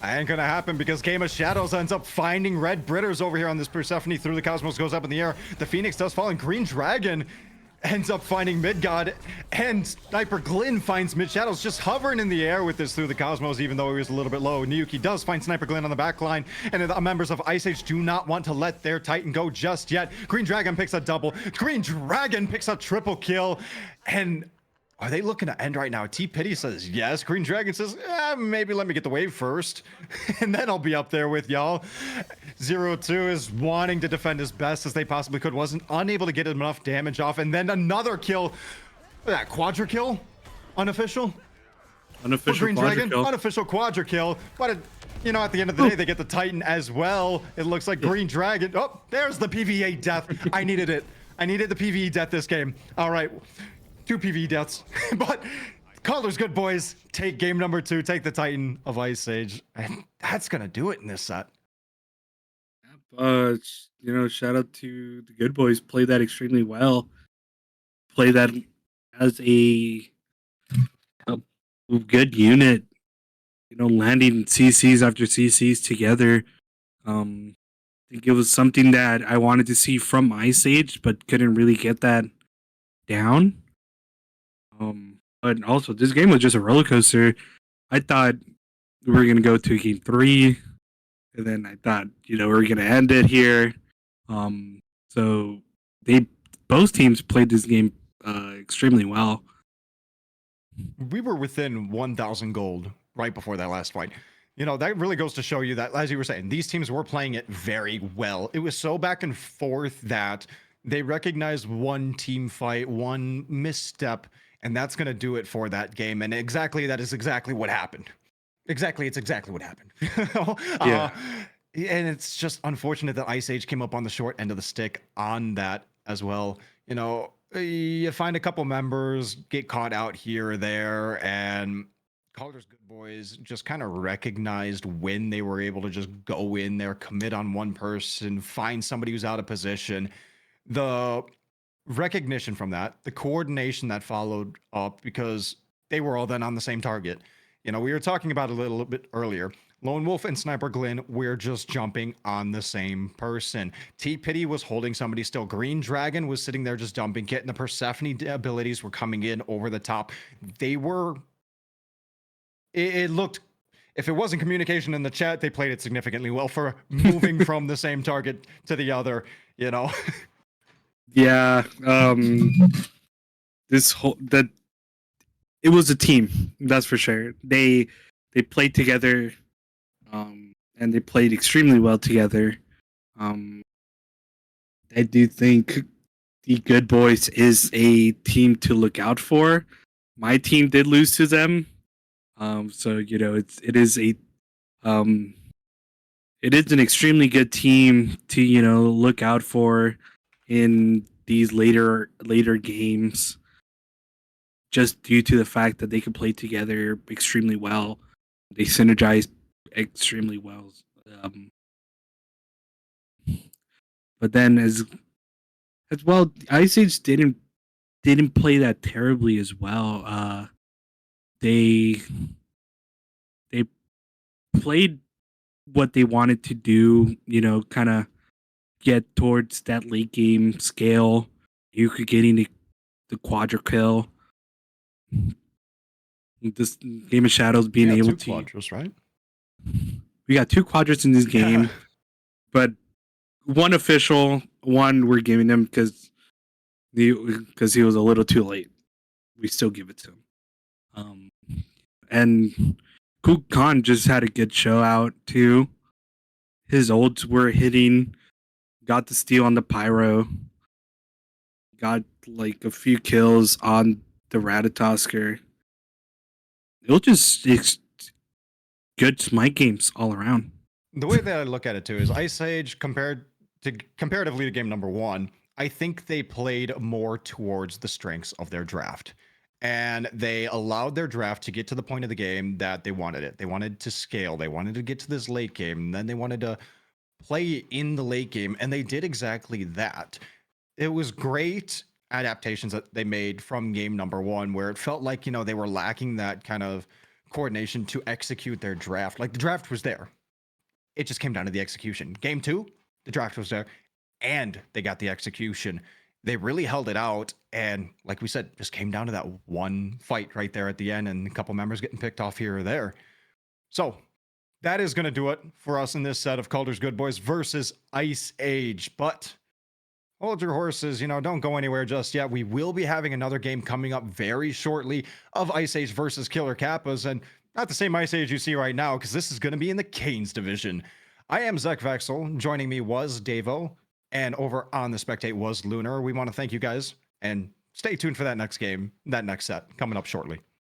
Ain't gonna happen because Game of Shadows ends up finding red Britters over here on this Persephone through the cosmos, goes up in the air. The Phoenix does fall, and Green Dragon ends up finding Midgod, and Sniper Glenn finds Mid Shadows just hovering in the air with this through the cosmos, even though he was a little bit low. Niyuki does find Sniper Glenn on the back line, and the members of Ice Age do not want to let their Titan go just yet. Green Dragon picks a double. Green Dragon picks a triple kill, and are they looking to end right now? T-Pity says yes. Green Dragon says, maybe let me get the wave first, and then I'll be up there with y'all. 0-2 is wanting to defend as best as they possibly could, wasn't unable to get enough damage off, and then another kill. That quadra kill? Unofficial? Unofficial Green Dragon? kill. Unofficial quadra kill. But, at the end of the day, they get the Titan as well. It looks like Green Dragon. Oh, there's the PvE death. I needed it. I needed the PvE death this game. All right. 2 PvE deaths, but Kaldr's good, boys. Take game number 2, take the Titan of Ice Age, and that's gonna do it in this set. Shout out to the good boys. Play that extremely well. Play that as a good unit. Landing CCs after CCs together. I think it was something that I wanted to see from Ice Age, but couldn't really get that down. But also this game was just a roller coaster. I thought we were gonna go to game 3, and then I thought, we were gonna end it here. So both teams played this game extremely well. We were within 1,000 gold right before that last fight. That really goes to show you that, as you were saying, these teams were playing it very well. It was so back and forth that they recognized one team fight, one misstep, and that's going to do it for that game. And that is exactly what happened. It's exactly what happened. Yeah. And it's just unfortunate that Ice Age came up on the short end of the stick on that as well. You find a couple members get caught out here or there, and Kaldr's good boys just kind of recognized when they were able to just go in there, commit on one person, find somebody who's out of position. The recognition from that, the coordination that followed up, because they were all then on the same target. You know, we were talking about it a little bit earlier. Lone Wolf and Sniper Glenn, we're just jumping on the same person. T Pity was holding somebody still. Green Dragon was sitting there just dumping, getting the Persephone abilities were coming in over the top. They were. It looked. If it wasn't communication in the chat, they played it significantly well for moving from the same target to the other, you know? Yeah. This whole that it was a team, that's for sure. They played together, and they played extremely well together. Um, I do think the Good Boys is a team to look out for. My team did lose to them, so you know um, it is an extremely good team to look out for in these later games, just due to the fact that they can play together extremely well. They synergize extremely well. Um, but then as well, Ice Age didn't play that terribly as well. They they played what they wanted to do. You know, kind of get towards that late game scale. You could get into the quadra kill. This Game of Shadows being able to. Quadras, right? We got 2 quadrants in this game, but one official, one we're giving him because he was a little too late. We still give it to him. And Kook Khan just had a good show out too. His ults were hitting, got the steal on the pyro, got like a few kills on the Ratatosker. It was just good smite games all around. The way that I look at it too is Ice Age comparatively to game number 1, I think they played more towards the strengths of their draft. And they allowed their draft to get to the point of the game that they wanted it. They wanted to scale. They wanted to get to this late game. And then they wanted to play in the late game. And they did exactly that. It was great adaptations that they made from game number 1, where it felt like, they were lacking that kind of coordination to execute their draft. Like the draft was there. It just came down to the execution. Game 2, the draft was there, and they got the execution. They really held it out, and like we said, just came down to that one fight right there at the end, and a couple members getting picked off here or there. So that is going to do it for us in this set of Kaldr's Good Boys versus Ice Age. But hold your horses, don't go anywhere just yet. We will be having another game coming up very shortly of Ice Age versus Killer Kappas, and not the same Ice Age you see right now, because this is going to be in the Canes division. I am Zek Vexel. Joining me was Davo, and over on the Spectate was Lunar. We want to thank you guys, and stay tuned for that next game, that next set coming up shortly.